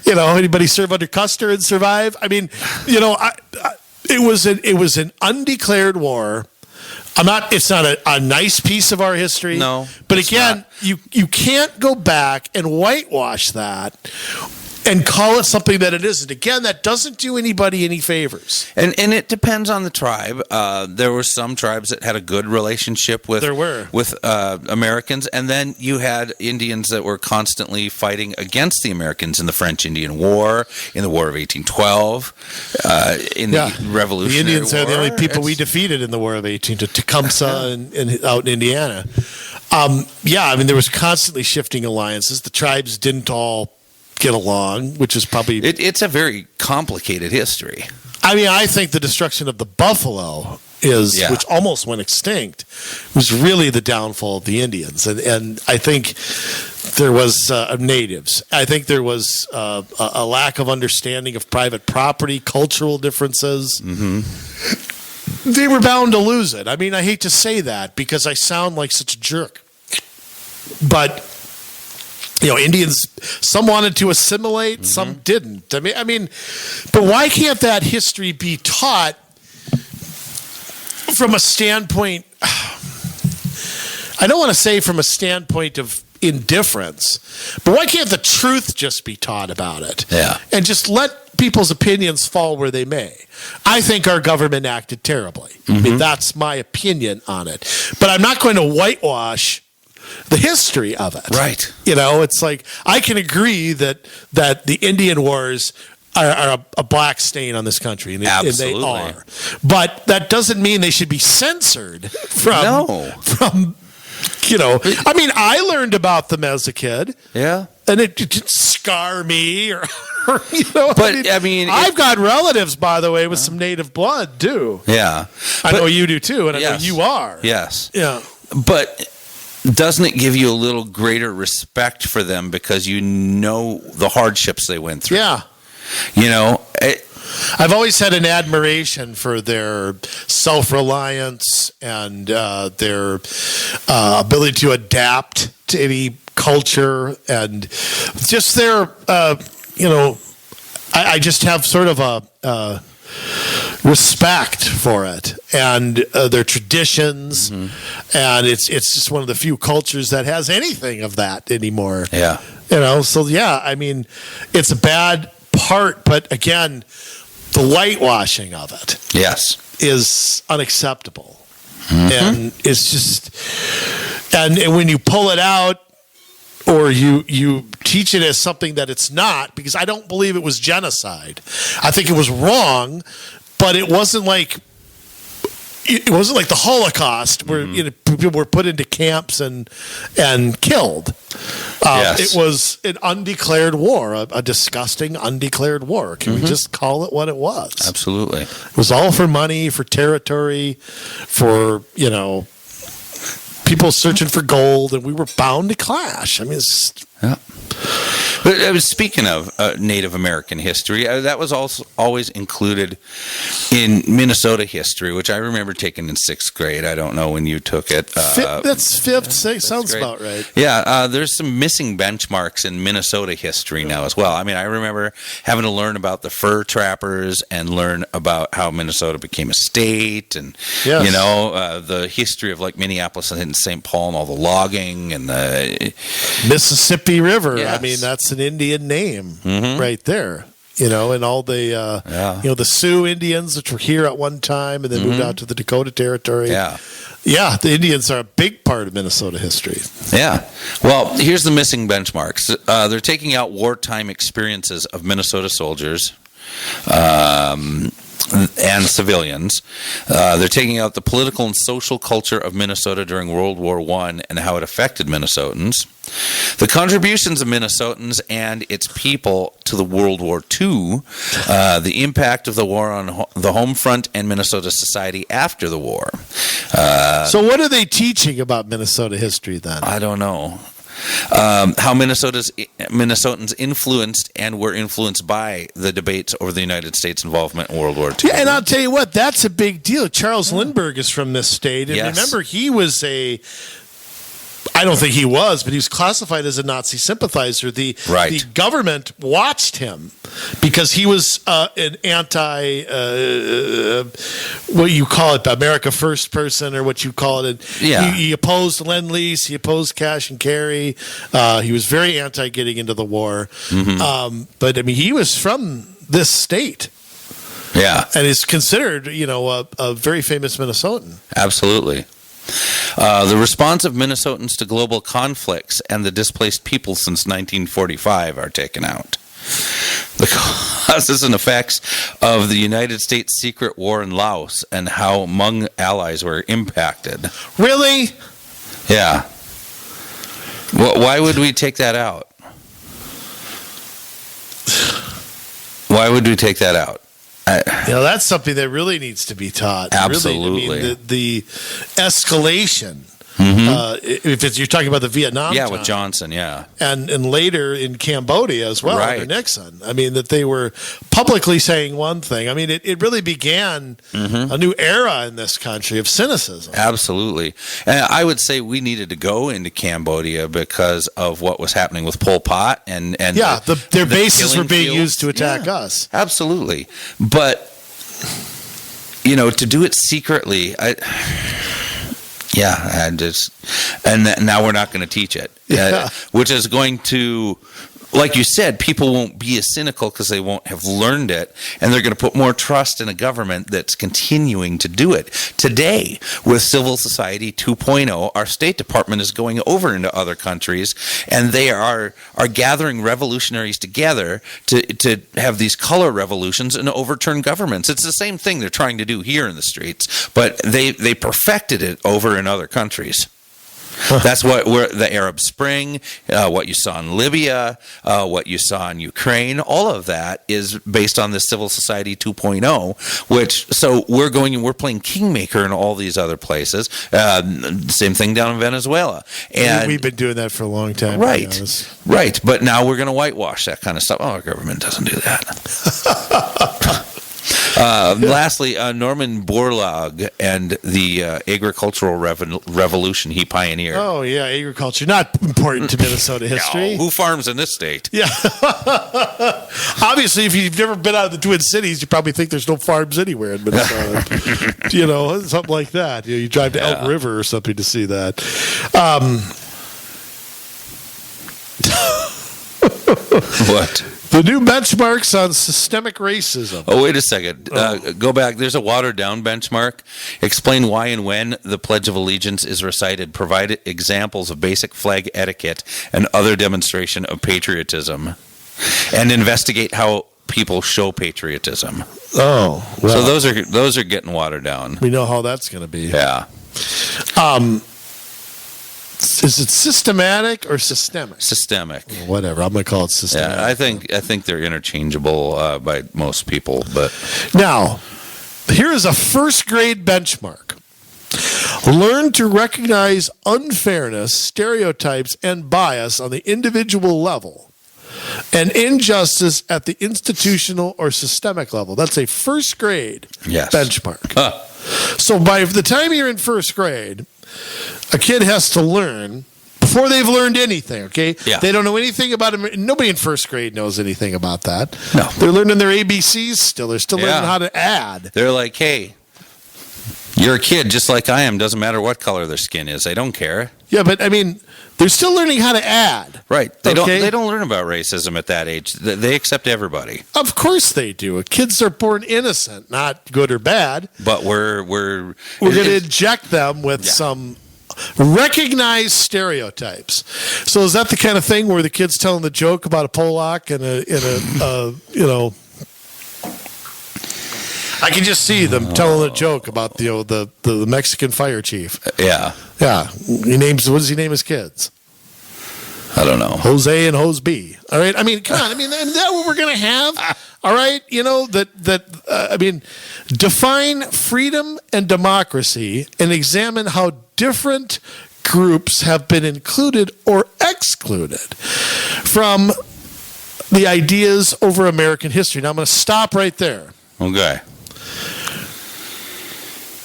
you know, anybody serve under Custer and survive? I mean, you know, it was an undeclared war. It's not a nice piece of our history. No, but again, you can't go back and whitewash that and call it something that it isn't. Again, that doesn't do anybody any favors. And it depends on the tribe. There were some tribes that had a good relationship with Americans, and then you had Indians that were constantly fighting against the Americans in the French-Indian War, in the War of 1812, in the Revolutionary War. The Indians are the only people we defeated in the War of 18 to Tecumseh and out in Indiana. I mean, there was constantly shifting alliances. The tribes didn't all get along, which is probably... It's a very complicated history. I mean, I think the destruction of the buffalo which almost went extinct, was really the downfall of the Indians. And I think there was natives. I think there was a lack of understanding of private property, cultural differences. Mm-hmm. They were bound to lose it. I mean, I hate to say that because I sound like such a jerk. But... you know, Indians, some wanted to assimilate, some didn't. I mean, but why can't that history be taught from a standpoint, I don't want to say from a standpoint of indifference, but why can't the truth just be taught about it? Yeah. And just let people's opinions fall where they may. I think our government acted terribly. I mean, that's my opinion on it. But I'm not going to whitewash the history of it. Right. You know, it's like I can agree that the Indian Wars are a black stain on this country, and Absolutely. they are. But that doesn't mean they should be censored from. I mean, I learned about them as a kid. Yeah. And it didn't scar me or But I mean, I've got relatives, by the way, with some native blood too. Yeah. I know you do too, and I know you are. Yes. Yeah. But doesn't it give you a little greater respect for them because you know the hardships they went through? Yeah. I've always had an admiration for their self-reliance and their ability to adapt to any culture, and just their, I just have sort of a respect for it and their traditions, and it's just one of the few cultures that has anything of that anymore. Yeah. So yeah, I mean, it's a bad part, but again, the whitewashing of it, is unacceptable, and it's just, and when you pull it out or you teach it as something that it's not, because I don't believe it was genocide. I think it was wrong, but it wasn't like the Holocaust where people were put into camps and killed. It was an undeclared war, a disgusting undeclared war. Can we just call it what it was? Absolutely. It was all for money, for territory, for, people searching for gold, and we were bound to clash. I mean, But speaking of Native American history, that was also always included in Minnesota history, which I remember taking in 6th grade. I don't know when you took it. That's 5th, 6th, sounds grade. about right. Yeah, there's some missing benchmarks in Minnesota history now as well. I mean, I remember having to learn about the fur trappers and learn about how Minnesota became a state, and the history of like Minneapolis and St. Paul and all the logging and the Mississippi River. Yes. I mean, that's an Indian name right there. And all the the Sioux Indians, which were here at one time and then moved out to the Dakota Territory. Yeah, the Indians are a big part of Minnesota history. Yeah. Well, here's the missing benchmarks. They're taking out wartime experiences of Minnesota soldiers and civilians. They're taking out the political and social culture of Minnesota during World War I and how it affected Minnesotans. The contributions of Minnesotans and its people to the World War II, the impact of the war on the home front and Minnesota society after the war. So what are they teaching about Minnesota history then? I don't know. How Minnesotans influenced and were influenced by the debates over the United States involvement in World War II. Yeah, and I'll tell you what, that's a big deal. Charles Lindbergh is from this state, and remember, he was I don't think he was, but he was classified as a Nazi sympathizer. The government watched him because he was an anti, what you call it, America First person, or what you call it. He opposed Lend-Lease. He opposed cash and carry. He was very anti getting into the war. But I mean, he was from this state. Yeah. And is considered, a very famous Minnesotan. Absolutely. The response of Minnesotans to global conflicts and the displaced people since 1945 are taken out. The causes and effects of the United States secret war in Laos and how Hmong allies were impacted. Really? Yeah. Why would we take that out? Why would we take that out? That's something that really needs to be taught. Absolutely. Really, I mean, the escalation. If you're talking about the Vietnam time, with Johnson, and later in Cambodia as well, under Nixon. I mean, that they were publicly saying one thing. I mean, it really began a new era in this country of cynicism. Absolutely. And I would say we needed to go into Cambodia because of what was happening with Pol Pot and their bases were being used to attack us. Absolutely. But to do it secretly, now we're not going to teach it, which is going to like you said, people won't be as cynical because they won't have learned it, and they're going to put more trust in a government that's continuing to do it. Today, with Civil Society 2.0, our State Department is going over into other countries, and they are gathering revolutionaries together to have these color revolutions and overturn governments. It's the same thing they're trying to do here in the streets, but they perfected it over in other countries. That's what the Arab Spring, what you saw in Libya, what you saw in Ukraine, all of that is based on this Civil Society 2.0, so we're playing kingmaker in all these other places. Same thing down in Venezuela. And we've been doing that for a long time. Right. But now we're going to whitewash that kind of stuff. Oh, our government doesn't do that. Lastly, Norman Borlaug and the agricultural revolution he pioneered. Oh, yeah, agriculture. Not important to Minnesota history. No, who farms in this state? Yeah. Obviously, if you've never been out of the Twin Cities, you probably think there's no farms anywhere in Minnesota. Something like that. You drive to Elk River or something to see that. What? The new benchmarks on systemic racism. Oh, wait a second. Go back. There's a watered-down benchmark. Explain why and when the Pledge of Allegiance is recited. Provide examples of basic flag etiquette and other demonstration of patriotism. And investigate how people show patriotism. Oh, well. So those are getting watered down. We know how that's going to be. Yeah. Is it systematic or systemic? Systemic. Whatever. I'm going to call it systematic. Yeah, I think they're interchangeable by most people. But now, here is a first grade benchmark. Learn to recognize unfairness, stereotypes, and bias on the individual level, and injustice at the institutional or systemic level. That's a first grade benchmark. Huh. So by the time you're in first grade, a kid has to learn before they've learned anything, okay? Yeah. They don't know anything about it. Nobody in first grade knows anything about that. No. They're learning their ABCs still. They're still learning how to add. They're like, hey, you're a kid just like I am. Doesn't matter what color their skin is. I don't care. Yeah, but I mean, they're still learning how to add. Right. They don't learn about racism at that age. They accept everybody. Of course they do. Kids are born innocent, not good or bad. But we're going to inject them with some recognized stereotypes. So is that the kind of thing where the kid's telling the joke about a Polak and I can just see them telling a joke about the Mexican fire chief. Yeah. Yeah. What does he name his kids? I don't know. Jose and Jose B. All right. I mean, come on. I mean, is that what we're going to have? All right. Define freedom and democracy and examine how different groups have been included or excluded from the ideas over American history. Now, I'm going to stop right there. Okay.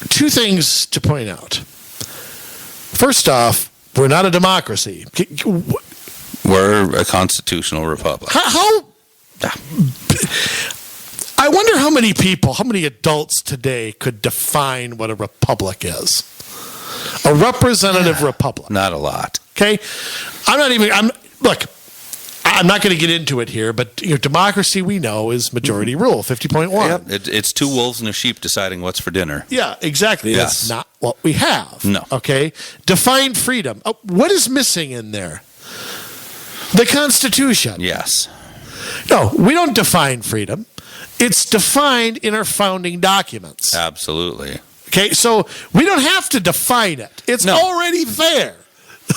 Two things to point out. First off, we're not a democracy. We're a constitutional republic. How I wonder how many adults today could define what a republic is. A representative republic. Not a lot. Okay? I'm not going to get into it here, but democracy we know is majority rule, 50.1. Yep. It's two wolves and a sheep deciding what's for dinner. Yeah, exactly. Yes. That's not what we have. No. Okay? Define freedom. What is missing in there? The Constitution. Yes. No, we don't define freedom. It's defined in our founding documents. Absolutely. Okay, so we don't have to define it. It's already there.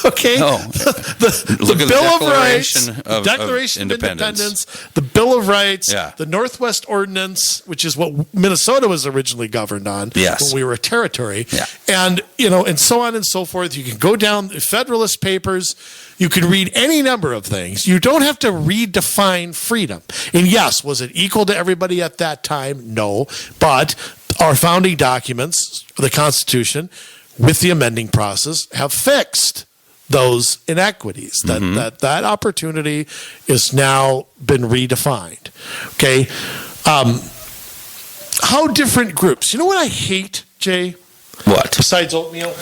Okay? No. The Bill of Rights, the Declaration of Independence, the Bill of Rights, the Northwest Ordinance, which is what Minnesota was originally governed on when we were a territory, and and so on and so forth. You can go down the Federalist Papers. You can read any number of things. You don't have to redefine freedom. And yes, was it equal to everybody at that time? No. But our founding documents, the Constitution, with the amending process, have fixed those inequities. That opportunity is now been redefined. Okay, how different groups? You know what I hate, Jay? What besides oatmeal?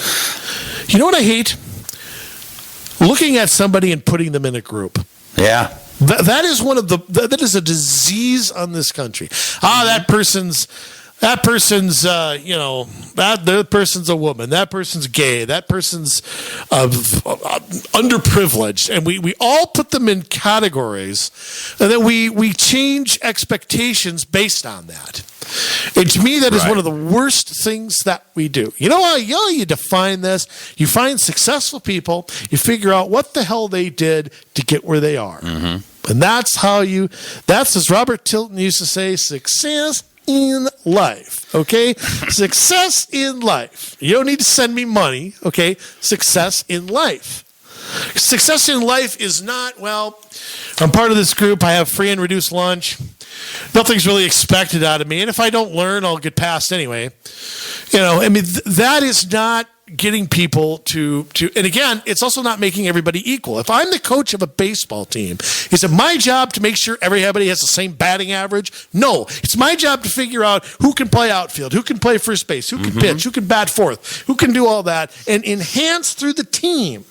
You know what I hate? Looking at somebody and putting them in a group. Yeah. That is that is a disease on this country. That person's that person's a woman. That person's gay. That person's underprivileged, and we all put them in categories, and then we change expectations based on that. And to me, that is one of the worst things that we do. You know how you define this? You find successful people, you figure out what the hell they did to get where they are. Mm-hmm. And that's as Robert Tilton used to say, success in life, okay? Success in life. You don't need to send me money, okay? Success in life. Success in life is not, well, I'm part of this group, I have free and reduced lunch. Nothing's really expected out of me. And if I don't learn, I'll get passed anyway. That is not getting people to, and again, it's also not making everybody equal. If I'm the coach of a baseball team, is it my job to make sure everybody has the same batting average? No. It's my job to figure out who can play outfield, who can play first base, who can pitch, who can bat fourth, who can do all that, and enhance through the team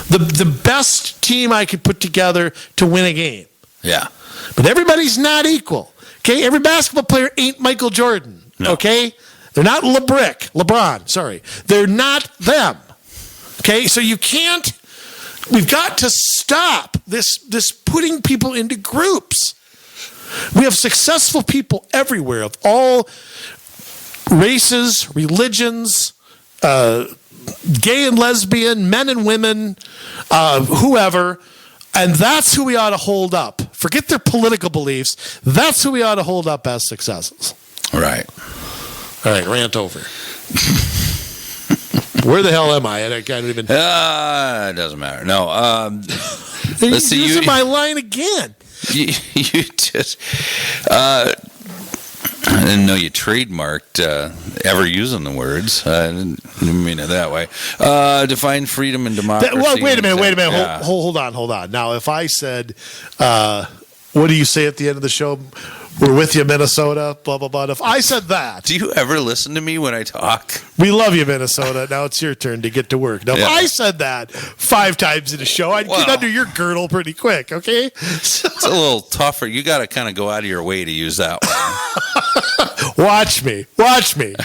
the best team I could put together to win a game. Yeah. But everybody's not equal. Okay? Every basketball player ain't Michael Jordan. No. Okay? They're not LeBron, sorry. They're not them. Okay? So we've got to stop this putting people into groups. We have successful people everywhere of all races, religions, gay and lesbian, men and women, whoever. And that's who we ought to hold up. Forget their political beliefs. That's who we ought to hold up as successes. Right. All right, rant over. Where the hell am I? I can't even. It doesn't matter. No. Let's see. Using my line again. You just. I didn't know you trademarked ever using the words. I didn't mean it that way. Define freedom and democracy. Wait a minute. Yeah. Hold on. Now, if I said, what do you say at the end of the show? We're with you, Minnesota, blah, blah, blah. If I said that. Do you ever listen to me when I talk? We love you, Minnesota. Now it's your turn to get to work. Now, if I said that 5 times in a show, I'd get under your girdle pretty quick, okay? It's a little tougher. You got to kind of go out of your way to use that one. Watch me. Listen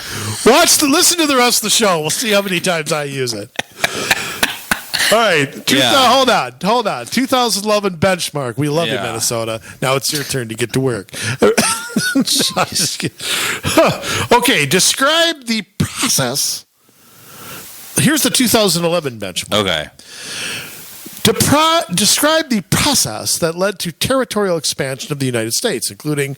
to the rest of the show. We'll see how many times I use it. All right. Hold on. 2011 benchmark. We love you, Minnesota. Now it's your turn to get to work. Okay. Describe the process. Here's the 2011 benchmark. Okay. Describe the process that led to territorial expansion of the United States, including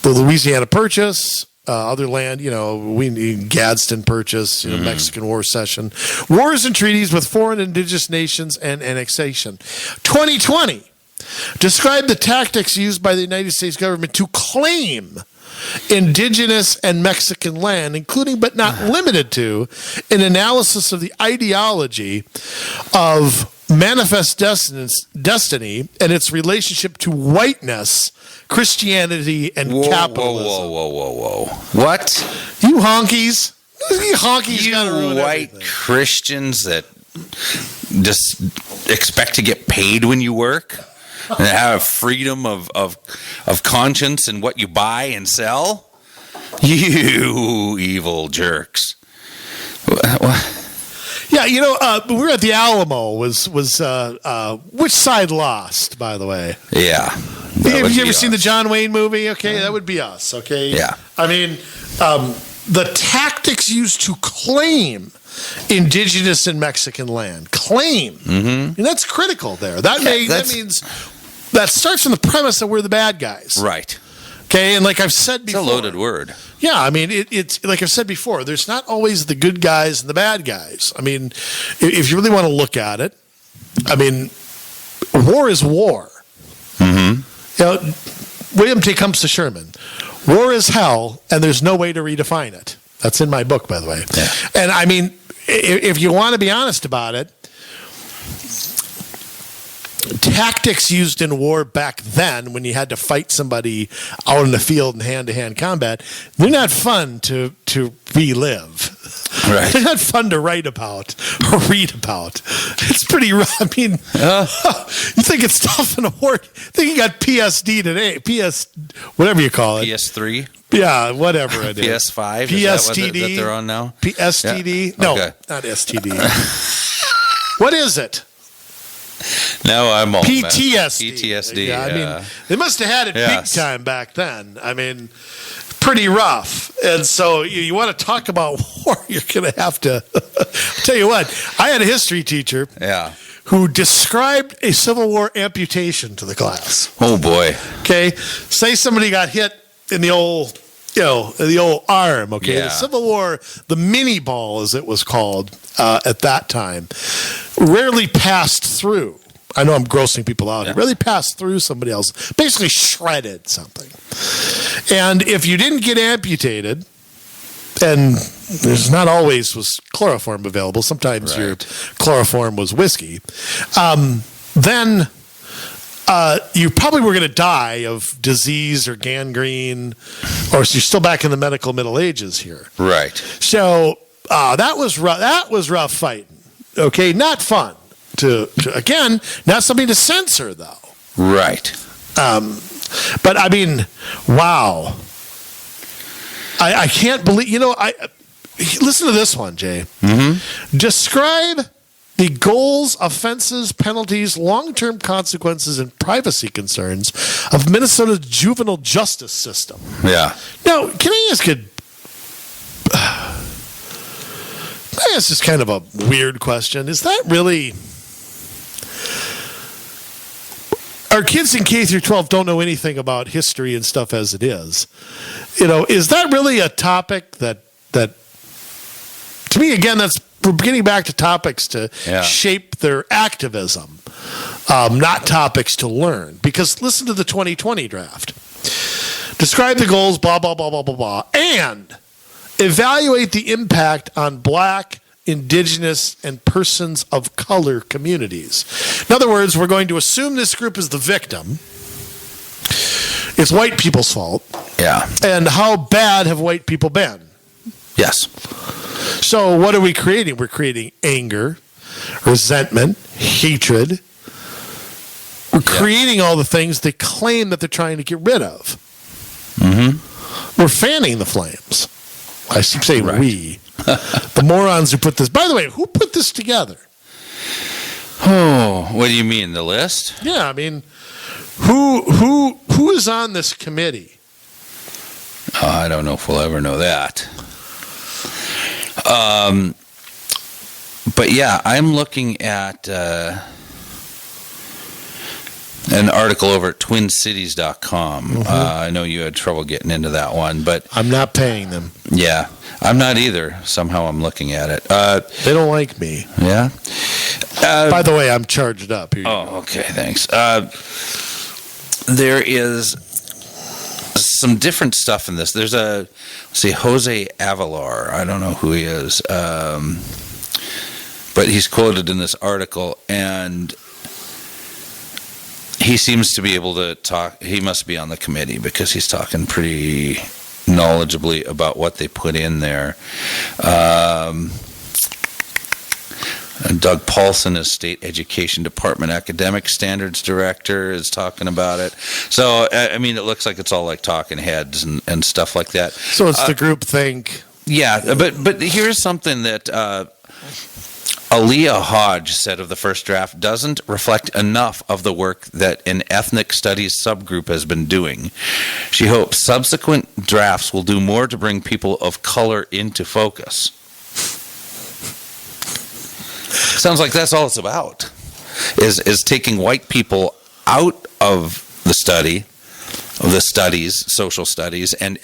the Louisiana Purchase, other land, Gadsden Purchase, Mexican War cession, wars and treaties with foreign indigenous nations, and annexation. 2020. Describe the tactics used by the United States government to claim indigenous and Mexican land, including but not limited to an analysis of the ideology of manifest destiny and its relationship to whiteness, Christianity, and capitalism. Whoa. What? You honkies. You white everything. Christians that just expect to get paid when you work and have freedom of conscience in what you buy and sell? You evil jerks. What? Yeah, we were at the Alamo. Was which side lost, by the way? Yeah. Have you ever seen the John Wayne movie? Okay, that would be us. Okay. Yeah. I mean, the tactics used to claim indigenous and Mexican land. Claim. Mm-hmm. And that's critical there. That means that starts from the premise that we're the bad guys. Right. Okay, and like I've said before. It's a loaded word. Yeah, I mean, it's like I've said before, there's not always the good guys and the bad guys. I mean, if you really want to look at it, I mean, war is war. Mm-hmm. William Tecumseh Sherman, war is hell, and there's no way to redefine it. That's in my book, by the way. Yeah. And I mean, if you want to be honest about it, tactics used in war back then, when you had to fight somebody out in the field in hand-to-hand combat, they're not fun to relive. Right. They're not fun to write about or read about. It's pretty rough. I mean, you think it's tough in a war? I think you got PSD today. Whatever you call it. PS3? Yeah, whatever it is. PS5? PSTD? That they're on now? PSTD? Yeah. No, Okay. not STD. What is it? No, I'm all PTSD. PTSD. Yeah, I mean, they must have had it big Yes. time back then. I mean, pretty rough. And so you want to talk about war, you're going to have to. Tell you what, I had a history teacher who described a Civil War amputation to the class. Oh, boy. Okay. Say somebody got hit in the old, the old arm. Okay. Yeah. The Civil War, the mini ball, as it was called at that time, rarely passed through. I know I'm grossing people out. It really passed through somebody else, basically shredded something. And if you didn't get amputated, and there's not always was chloroform available, sometimes your chloroform was whiskey, then you probably were going to die of disease or gangrene, or you're still back in the medical Middle Ages here. Right. So that was rough. That was rough fighting. Okay, not fun. To again, not something to censor though. Right. But I mean, wow. I can't believe. Listen to this one, Jay. Mm-hmm. Describe the goals, offenses, penalties, long-term consequences, and privacy concerns of Minnesota's juvenile justice system. Yeah. Now, can I ask you? It's just kind of a weird question. Is that really? Our kids in K through 12 don't know anything about history and stuff as it is. Is that really a topic that to me, again, we're getting back to topics to shape their activism, not topics to learn. Because listen to the 2020 draft. Describe the goals, blah, blah, blah, blah, blah, blah, and evaluate the impact on Black, Indigenous, and persons of color communities. In other words, we're going to assume this group is the victim. It's white people's fault. Yeah. And how bad have white people been? Yes. So what are we creating? We're creating anger, resentment, hatred. We're creating all the things they claim that they're trying to get rid of. Mm-hmm. We're fanning the flames. I keep saying we. The morons who put this. By the way, who put this together? Oh, what do you mean, the list? Yeah, I mean, who is on this committee? I don't know if we'll ever know that. But yeah, I'm looking at an article over at twincities.com. Mm-hmm. I know you had trouble getting into that one, but I'm not paying them. Yeah, I'm not either. Somehow I'm looking at it. They don't like me. Yeah. By the way, I'm charged up. Here okay, thanks. There is some different stuff in this. There's Jose Avalar. I don't know who he is, but he's quoted in this article, and he seems to be able to talk. He must be on the committee because he's talking pretty knowledgeably about what they put in there. Doug Paulson is State Education Department Academic Standards Director, is talking about it. So, I mean, it looks like it's all like talking heads and stuff like that. So it's the group think. Yeah, but here's something that Aaliyah Hodge said of the first draft doesn't reflect enough of the work that an ethnic studies subgroup has been doing. She hopes subsequent drafts will do more to bring people of color into focus. Sounds like that's all it's about, is taking white people out of the studies, social studies, and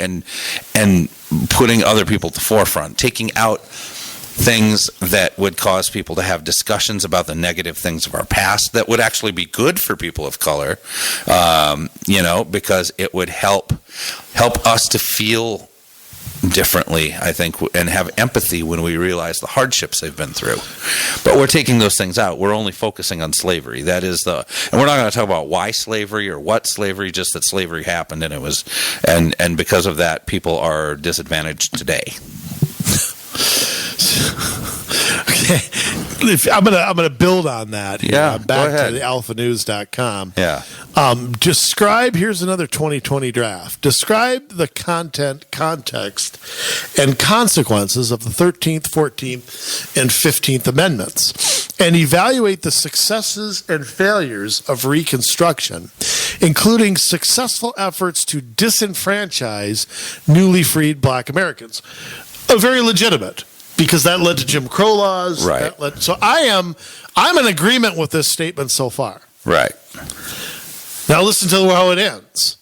putting other people at the forefront, taking out things that would cause people to have discussions about the negative things of our past that would actually be good for people of color, because it would help us to feel differently, I think, and have empathy when we realize the hardships they've been through. But we're taking those things out. We're only focusing on slavery. That is and we're not going to talk about why slavery or what slavery, just that slavery happened, and it was, and because of that, people are disadvantaged today. Okay. I'm gonna build on that. Yeah, back to the alphanews.com. Yeah. Here's another 2020 draft. Describe the content, context, and consequences of the 13th, 14th, and 15th Amendments, and evaluate the successes and failures of Reconstruction, including successful efforts to disenfranchise newly freed Black Americans. Very legitimate, because that led to Jim Crow laws. Right. So I'm in agreement with this statement so far. Right. Now listen to how it ends.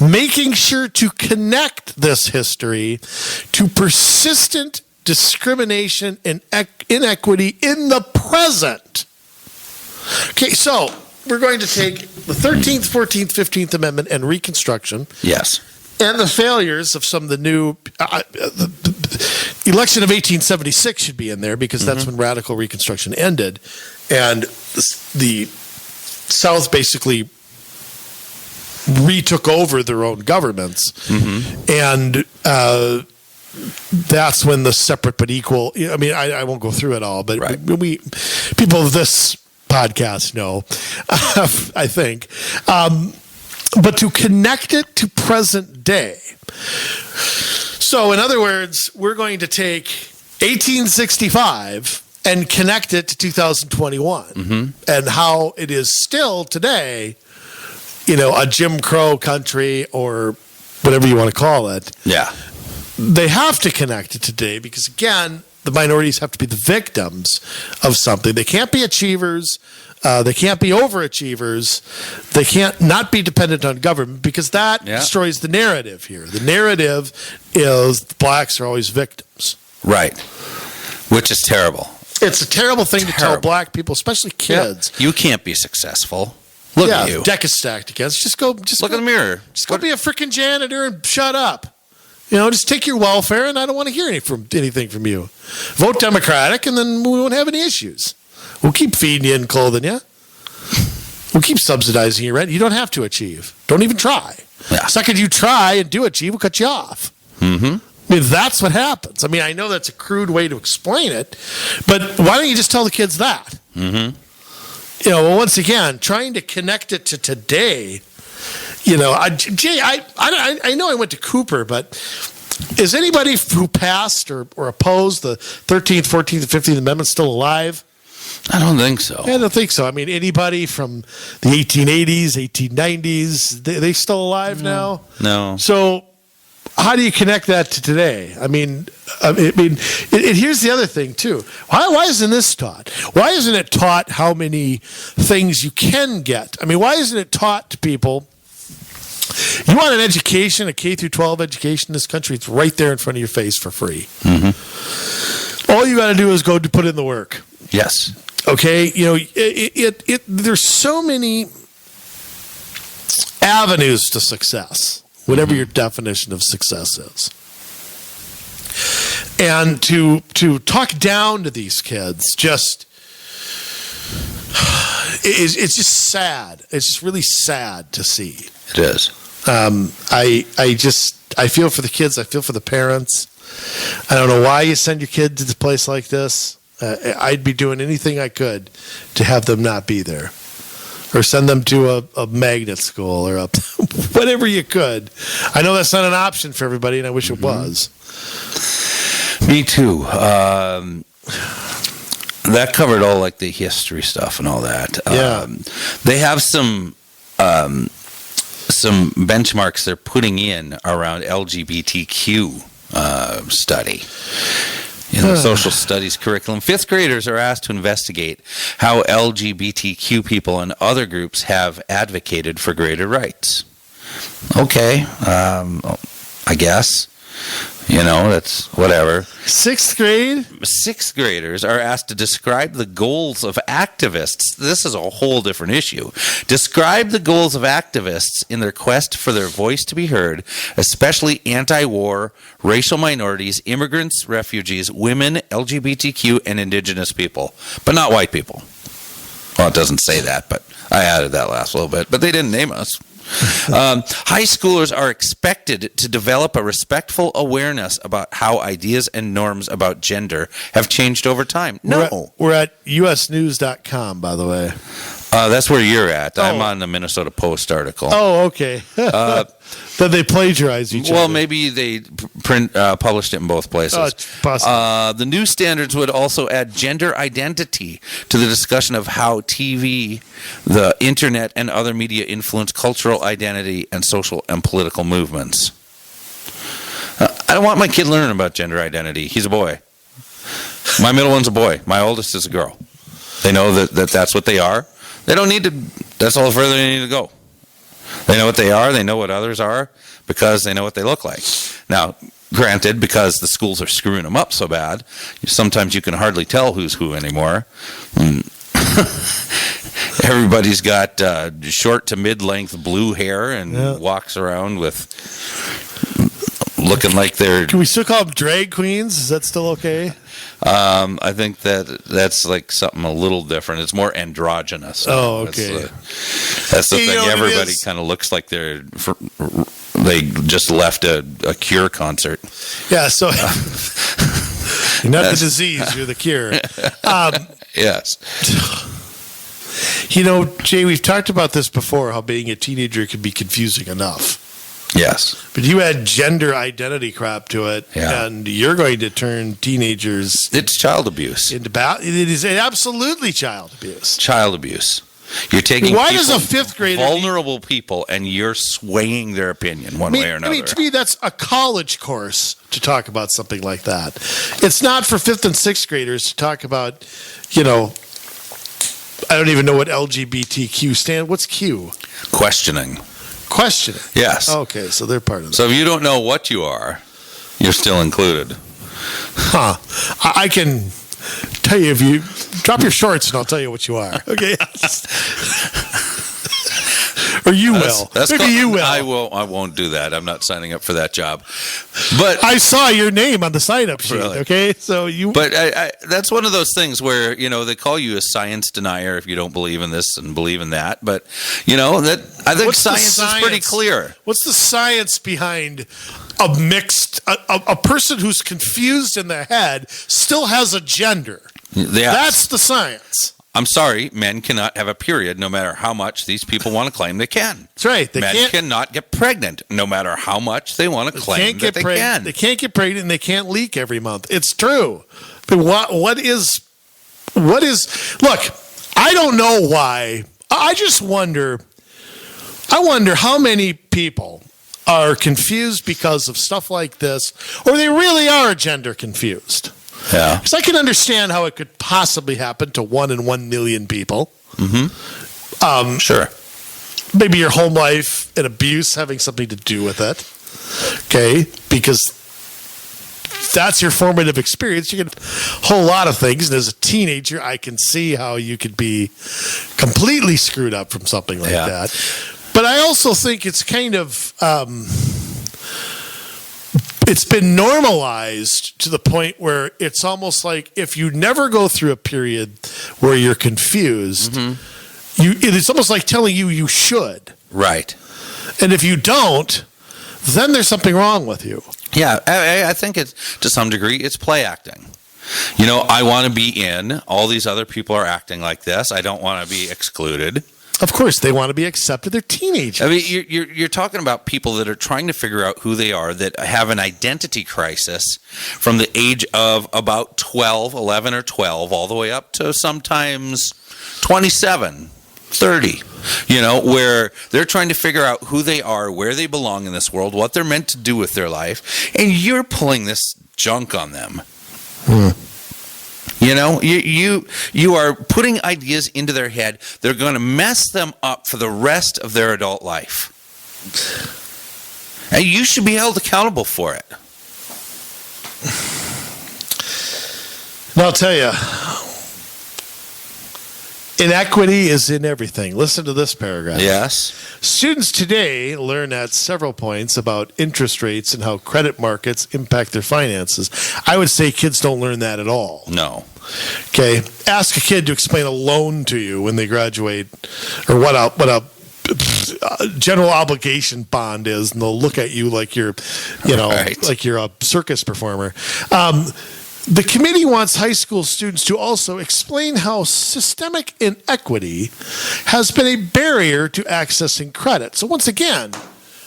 Making sure to connect this history to persistent discrimination and inequity in the present. Okay, so we're going to take the 13th, 14th, 15th Amendment and Reconstruction. Yes. And the failures of some of the new the election of 1876 should be in there, because that's when radical Reconstruction ended, and the South basically retook over their own governments, and that's when the separate but equal. I mean, I won't go through it all, but we people of this podcast know, I think. But to connect it to present day. So, in other words, we're going to take 1865 and connect it to 2021 and how it is still today, a Jim Crow country, or whatever you want to call it. Yeah. They have to connect it today because, again, the minorities have to be the victims of something. They can't be achievers. They can't be overachievers. They can't not be dependent on government, because that destroys the narrative here. The narrative is blacks are always victims. Right. Which is terrible. It's a terrible thing to tell black people, especially kids. Yeah. You can't be successful. Look at you. Deck is stacked against. Just look in the mirror. Just go be a freaking janitor and shut up. Just take your welfare, and I don't want to hear anything from you. Vote Democratic, and then we won't have any issues. We'll keep feeding you and clothing you. We'll keep subsidizing your rent. You don't have to achieve. Don't even try. Yeah. The second you try and do achieve, we'll cut you off. I mean, that's what happens. I mean, I know that's a crude way to explain it, but why don't you just tell the kids that? Well, once again, trying to connect it to today. Jay, I know I went to Cooper, but is anybody who passed or opposed the 13th, 14th, and 15th Amendments still alive? I don't think so. I don't think so. I mean, anybody from the 1880s, 1890s, they still alive now? No. So how do you connect that to today? I mean, here's the other thing, too. Why isn't this taught? Why isn't it taught how many things you can get? I mean, why isn't it taught to people? You want an education, a K through 12 education in this country, it's right there in front of your face for free. All you got to do is go to put in the work. Yes. Okay, there's so many avenues to success, whatever your definition of success is. And to talk down to these kids it's just sad. It's just really sad to see. It is. I feel for the kids. I feel for the parents. I don't know why you send your kid to this place like this. I'd be doing anything I could to have them not be there, or send them to a magnet school or whatever you could. I know that's not an option for everybody, and I wish it was. Me too. That covered all like the history stuff and all that. They have some benchmarks they're putting in around LGBTQ study in the social studies curriculum. Fifth graders are asked to investigate how LGBTQ people and other groups have advocated for greater rights. Okay, I guess. That's whatever. 6th grade? 6th graders are asked to describe the goals of activists. This is a whole different issue. Describe the goals of activists in their quest for their voice to be heard, especially anti-war, racial minorities, immigrants, refugees, women, LGBTQ, and indigenous people, but not white people. Well, it doesn't say that, but I added that last little bit. But they didn't name us. High schoolers are expected to develop a respectful awareness about how ideas and norms about gender have changed over time. No. We're at usnews.com, by the way. That's where you're at. I'm on the Minnesota Post article. Oh, okay. Then they plagiarize each other. Well, maybe they published it in both places. Oh, it's possible. The new standards would also add gender identity to the discussion of how TV, the internet, and other media influence cultural identity and social and political movements. I don't want my kid learning about gender identity. He's a boy. My middle one's a boy. My oldest is a girl. They know that that's what they are. They don't need to, that's all further they need to go. They know what they are, they know what others are, because they know what they look like. Now, granted, because the schools are screwing them up so bad, sometimes you can hardly tell who's who anymore. Everybody's got short to mid-length blue hair and walks around with looking like they're... Can we still call them drag queens? Is that still okay? I think that's like something a little different. It's more androgynous. Oh, okay. That's the thing. Everybody kind of looks like they just left a Cure concert. Yeah, so you're not the disease, you're the cure. Yes. Jay, we've talked about this before, how being a teenager can be confusing enough. Yes. But you add gender identity crap to it, and you're going to turn teenagers... It's child abuse. It is absolutely child abuse. Child abuse. You're taking Why does a 5th grader... vulnerable people, and you're swaying their opinion one way or another. To me, that's a college course to talk about something like that. It's not for 5th and 6th graders to talk about, I don't even know what LGBTQ stands. What's Q? Questioning. Yes. Okay, so they're part of that. So if you don't know what you are, you're still included. Huh. I can tell you if you drop your shorts and I'll tell you what you are. Okay. Or you will. Maybe you will. I won't do that. I'm not signing up for that job. But I saw your name on the sign-up sheet. Really? Okay, so you. But that's one of those things where they call you a science denier if you don't believe in this and believe in that. But I think science is pretty clear. What's the science behind a person who's confused in the head still has a gender? Yeah. That's the science. I'm sorry, men cannot have a period no matter how much these people want to claim they can. That's right. Men cannot get pregnant no matter how much they want to claim that they can. They can't get pregnant and they can't leak every month. It's true. But what is look, I don't know why. I just wonder how many people are confused because of stuff like this, or they really are gender confused. Yeah. Because I can understand how it could possibly happen to 1 in 1 million people. Mm-hmm. Sure. Maybe your home life and abuse having something to do with it. Okay? Because that's your formative experience. You get a whole lot of things. And as a teenager, I can see how you could be completely screwed up from something like that. But I also think it's kind of... it's been normalized to the point where it's almost like if you never go through a period where you're confused, it's almost like telling you should. Right. And if you don't, then there's something wrong with you. Yeah, I think it's to some degree it's play acting. I want to be in. All these other people are acting like this. I don't want to be excluded. Of course, they want to be accepted. They're teenagers. I mean, you're talking about people that are trying to figure out who they are, that have an identity crisis from the age of about 11 or 12, all the way up to sometimes 27, 30, where they're trying to figure out who they are, where they belong in this world, what they're meant to do with their life, and you're pulling this junk on them. You are putting ideas into their head. They're going to mess them up for the rest of their adult life. And you should be held accountable for it. And I'll tell you, inequity is in everything. Listen to this paragraph. Yes. Students today learn at several points about interest rates and how credit markets impact their finances. I would say kids don't learn that at all. No. Okay. Ask a kid to explain a loan to you when they graduate, or what a general obligation bond is, and they'll look at you like you're, Right. like you're a circus performer. The committee wants high school students to also explain how systemic inequity has been a barrier to accessing credit. So once again,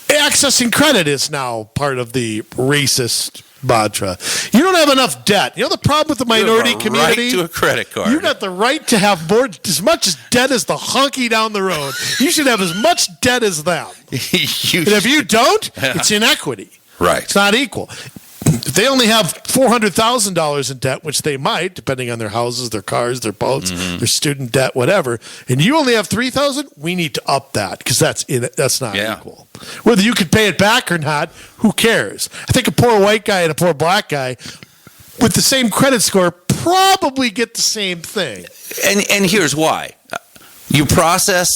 accessing credit is now part of the racist mantra. You don't have enough debt. You know the problem with the minority community? Right to a credit card. You got the right to have more, as much debt as the honky down the road. You should have as much debt as them. And if you don't, it's inequity. Right. It's not equal. If they only have $400,000 in debt, which they might, depending on their houses, their cars, their boats, their student debt, whatever, and you only have $3,000, we need to up that because that's not equal. Whether you could pay it back or not, who cares? I think a poor white guy and a poor black guy with the same credit score probably get the same thing. And here's why. You process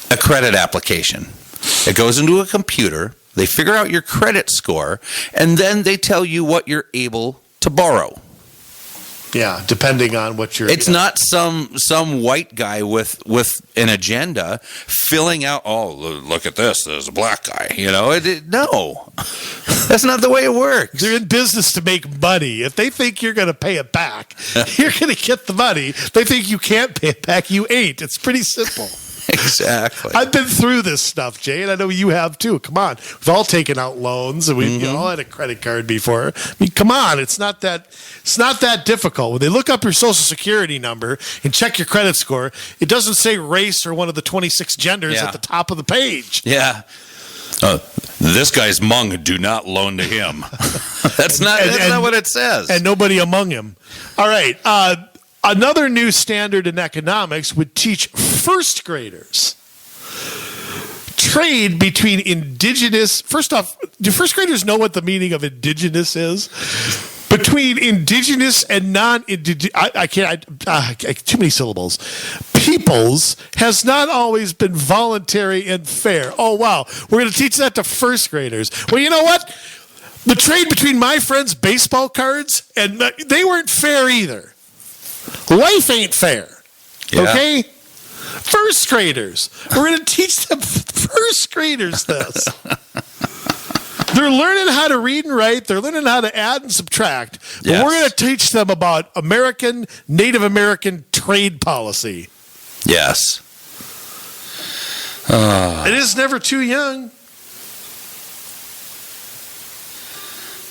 a credit application. It goes into a computer. They figure out your credit score, and then they tell you what you're able to borrow. Yeah, depending on what you're... It's not some white guy with an agenda filling out, oh, look at this, there's a black guy. No. That's not the way it works. They're in business to make money. If they think you're going to pay it back, you're going to get the money. They think you can't pay it back, you ain't. It's pretty simple. Exactly. I've been through this stuff, Jay, and I know you have too. Come on. We've all taken out loans, and we've all had a credit card before. I mean, come on. It's not that difficult. When they look up your social security number and check your credit score, it doesn't say race or one of the 26 genders at the top of the page. Yeah. This guy's Hmong, do not loan to him. That's not what it says. And nobody among him. All right. Another new standard in economics would teach first graders trade between indigenous. First off, do first graders know what the meaning of indigenous is? Between indigenous and non-indigenous, I can't. Too many syllables. Peoples has not always been voluntary and fair. Oh wow, we're going to teach that to first graders. Well, you know what? The trade between my friends' baseball cards and they weren't fair either. Life ain't fair. Okay? First graders. We're going to teach them first graders this. They're learning how to read and write. They're learning how to add and subtract. But we're going to teach them about Native American trade policy. Yes. It is never too young.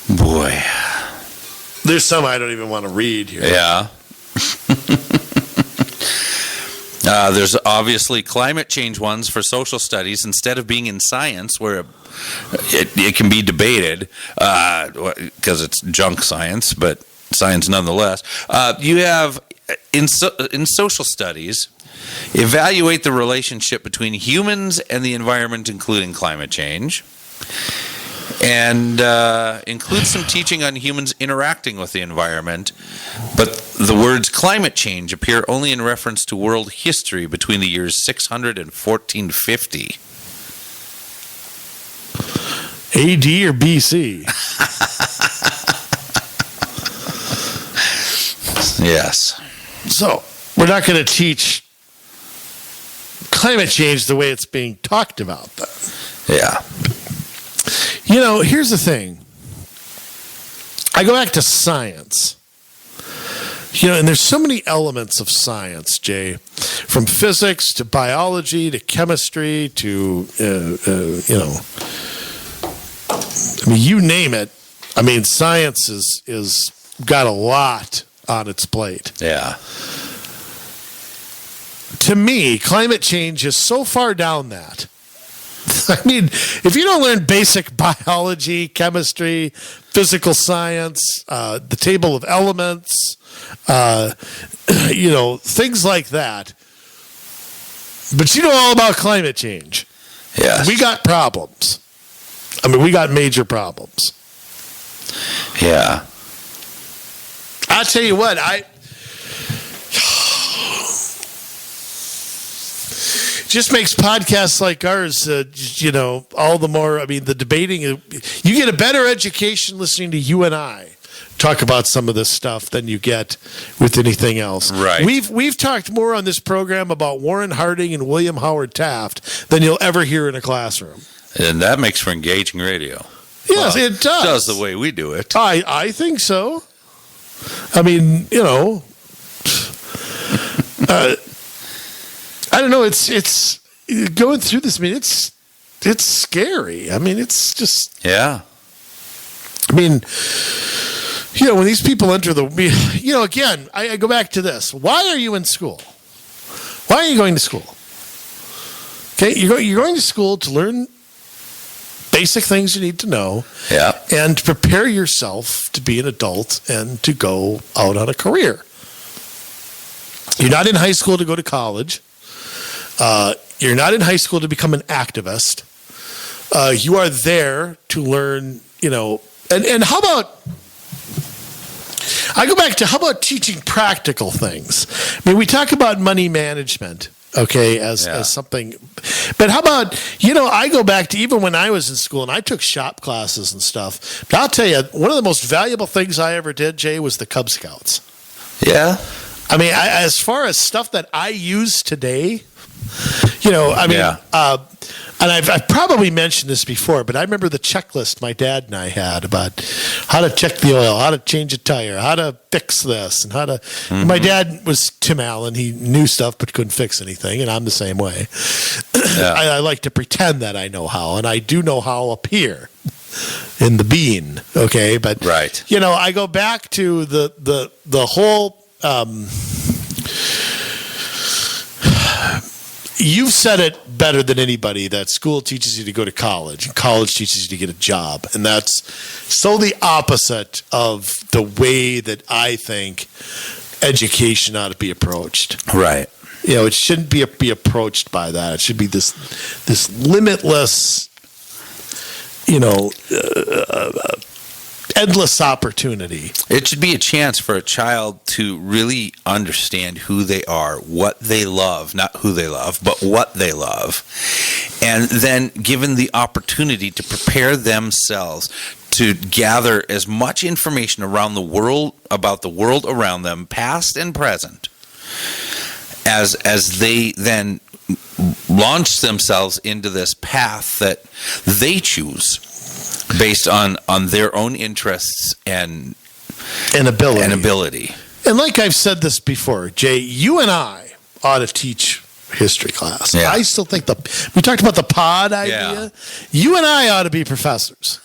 Boy. There's some I don't even want to read here. Yeah. There's obviously climate change ones for social studies instead of being in science where it can be debated because it's junk science, but science nonetheless. You have in social studies, evaluate the relationship between humans and the environment, including climate change. And include some teaching on humans interacting with the environment. But the words climate change appear only in reference to world history between the years 600 and 1450. AD or BC? Yes. So, we're not going to teach climate change the way it's being talked about, then. Yeah. Here's the thing. I go back to science. And there's so many elements of science, Jay, from physics to biology to chemistry to, you name it. Science is got a lot on its plate. Yeah. To me, climate change is so far down that. If you don't learn basic biology, chemistry, physical science, the table of elements, things like that, but you know all about climate change. Yes. We got problems. We got major problems. Yeah. I'll tell you what, just makes podcasts like ours, all the more. I mean, the debating. You get a better education listening to you and I talk about some of this stuff than you get with anything else. Right. We've talked more on this program about Warren Harding and William Howard Taft than you'll ever hear in a classroom. And that makes for engaging radio. Yes, it does. It does the way we do it. I think so. I mean, I don't know. It's going through this. I mean, it's scary. I mean, it's just. Yeah. I mean, when these people enter again, I go back to this. Why are you in school? Why are you going to school? Okay, you're going to school to learn basic things you need to know. Yeah. And to prepare yourself to be an adult and to go out on a career. You're not in high school to go to college. You're not in high school to become an activist. You are there to learn, and how about, I go back to how about teaching practical things? I mean, we talk about money management, okay, as something, but how about, I go back to even when I was in school and I took shop classes and stuff, but I'll tell you, one of the most valuable things I ever did, Jay, was the Cub Scouts. Yeah. I mean, as far as stuff that I use today, and I've probably mentioned this before, but I remember the checklist my dad and I had about how to check the oil, how to change a tire, how to fix this, and how to. Mm-hmm. My dad was Tim Allen; he knew stuff but couldn't fix anything, and I'm the same way. Yeah. I like to pretend that I know how, and I do know how up here in the bean. Okay, but right, I go back to the whole. You've said it better than anybody that school teaches you to go to college and college teaches you to get a job. And that's so the opposite of the way that I think education ought to be approached. Right. It shouldn't be approached by that. It should be this limitless, endless opportunity. It should be a chance for a child to really understand who they are, what they love, not who they love, but what they love. And then given the opportunity to prepare themselves to gather as much information around the world, about the world around them, past and present, as they then launch themselves into this path that they choose based on their own interests and ability. And like I've said this before, Jay, you and I ought to teach history class. Yeah. I still think we talked about the pod idea. Yeah. You and I ought to be professors.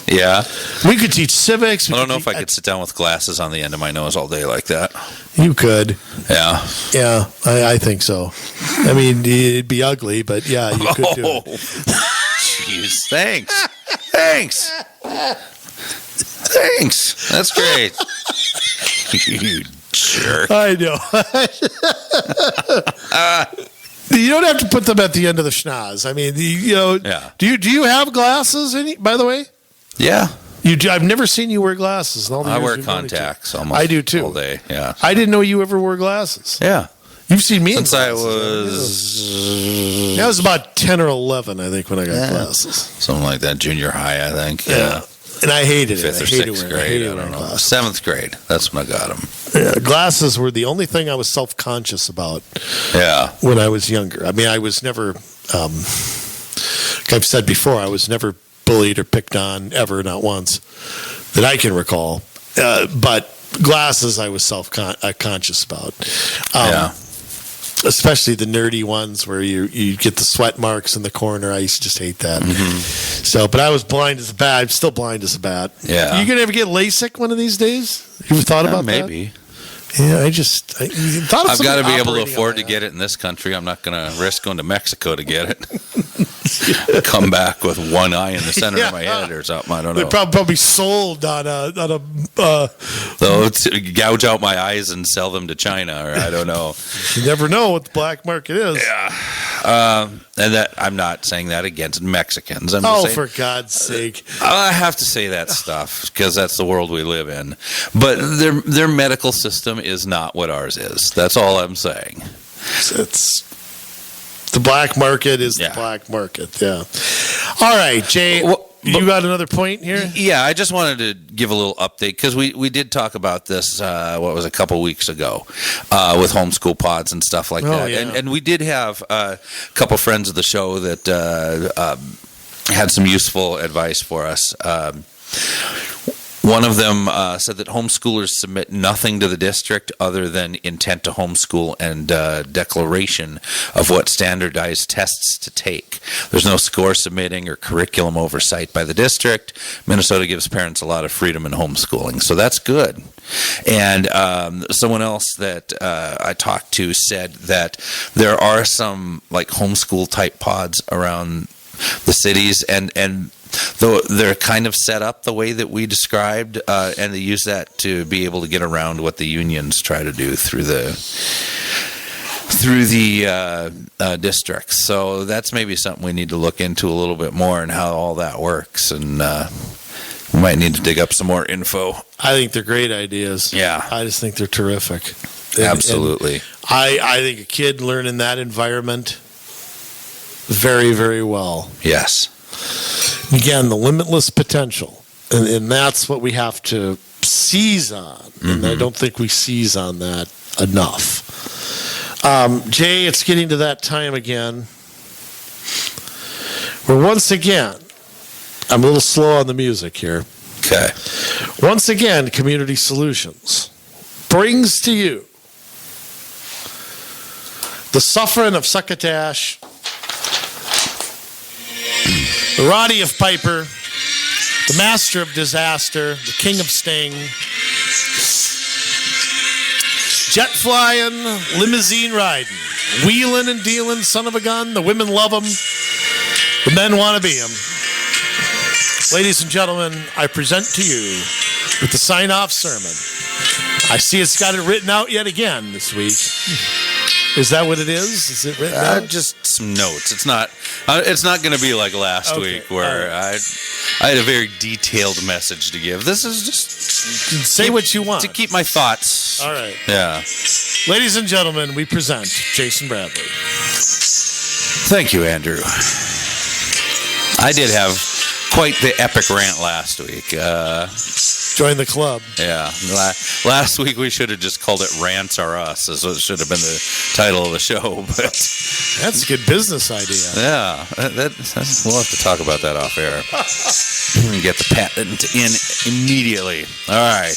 Yeah. We could teach civics. I don't know if I could sit down with glasses on the end of my nose all day like that. You could. Yeah. Yeah, I think so. I mean, it'd be ugly, but yeah, you could do it. Jeez, thanks. Thanks. That's great. You jerk. I know. You don't have to put them at the end of the schnoz. I mean, yeah. Do you have glasses? By the way? Yeah. I've never seen you wear glasses. In all the I years wear we've known contacts each other. almost I do too. all day. Yeah. I didn't know you ever wore glasses. Yeah. You've seen me since in I was. I was about 10 or 11, I think, when I got glasses. Something like that, junior high, I think. Yeah. And I hated Fifth it. or sixth grade. I don't know. Glasses. 7th grade. That's when I got them. Yeah, glasses were the only thing I was self-conscious about. Yeah. When I was younger. I mean, I was never, like I've said before, I was never bullied or picked on ever, not once, that I can recall. But glasses, I was self-conscious about. Yeah. Especially the nerdy ones where you get the sweat marks in the corner. I used to just hate that. Mm-hmm. So, but I was blind as a bat. I'm still blind as a bat. Yeah. You gonna ever get LASIK one of these days? You ever thought about maybe. that? Yeah, I've got to be able to afford to get it in this country. I'm not going to risk going to Mexico to get it. Come back with one eye in the center of my head or something. I don't know. They're probably sold on a They'll gouge out my eyes and sell them to China, or I don't know. You never know what the black market is. Yeah. And that I'm not saying that against Mexicans. I'm Oh, just saying, for God's sake. I have to say that stuff because that's the world we live in. But their medical system is not what ours is. That's all I'm saying. It's the black market is the black market. Yeah. All right, Jay. You got another point here? Yeah, I just wanted to give a little update because we did talk about this, a couple weeks ago with homeschool pods and stuff like that. Yeah. And we did have a couple friends of the show that had some useful advice for us. One of them said that homeschoolers submit nothing to the district other than intent to homeschool and declaration of what standardized tests to take. There's no score submitting or curriculum oversight by the district. Minnesota gives parents a lot of freedom in homeschooling, so that's good. And someone else that I talked to said that there are some like homeschool type pods around the cities, and though they're kind of set up the way that we described, and they use that to be able to get around what the unions try to do through the districts. So that's maybe something we need to look into a little bit more and how all that works. And we might need to dig up some more info. I think they're great ideas. Yeah. I just think they're terrific. Absolutely. I think a kid learn in that environment very, very well. Yes. Again, the limitless potential. And that's what we have to seize on. Mm-hmm. And I don't think we seize on that enough. Jay, it's getting to that time again where once again, I'm a little slow on the music here. Okay. Once again, Community Solutions brings to you the suffering of Succotash, the Roddy of Piper, the master of disaster, the king of sting, jet flying, limousine riding, wheeling and dealing, son of a gun. The women love him. The men want to be him. Ladies and gentlemen, I present to you with the sign-off sermon. I see it's got it written out yet again this week. Is that what it is? Is it written out? Just some notes. It's not going to be like last week where I had a very detailed message to give. This is just say what you want to keep my thoughts. All right. Yeah. Ladies and gentlemen, we present Jason Bradley. Thank you, Andrew. I did have quite the epic rant last week. Join the club. Yeah. Last week we should have just called it Rants Are Us, as it should have been the title of the show. But that's a good business idea. Yeah. We'll have to talk about that off air. And get the patent in immediately. All right.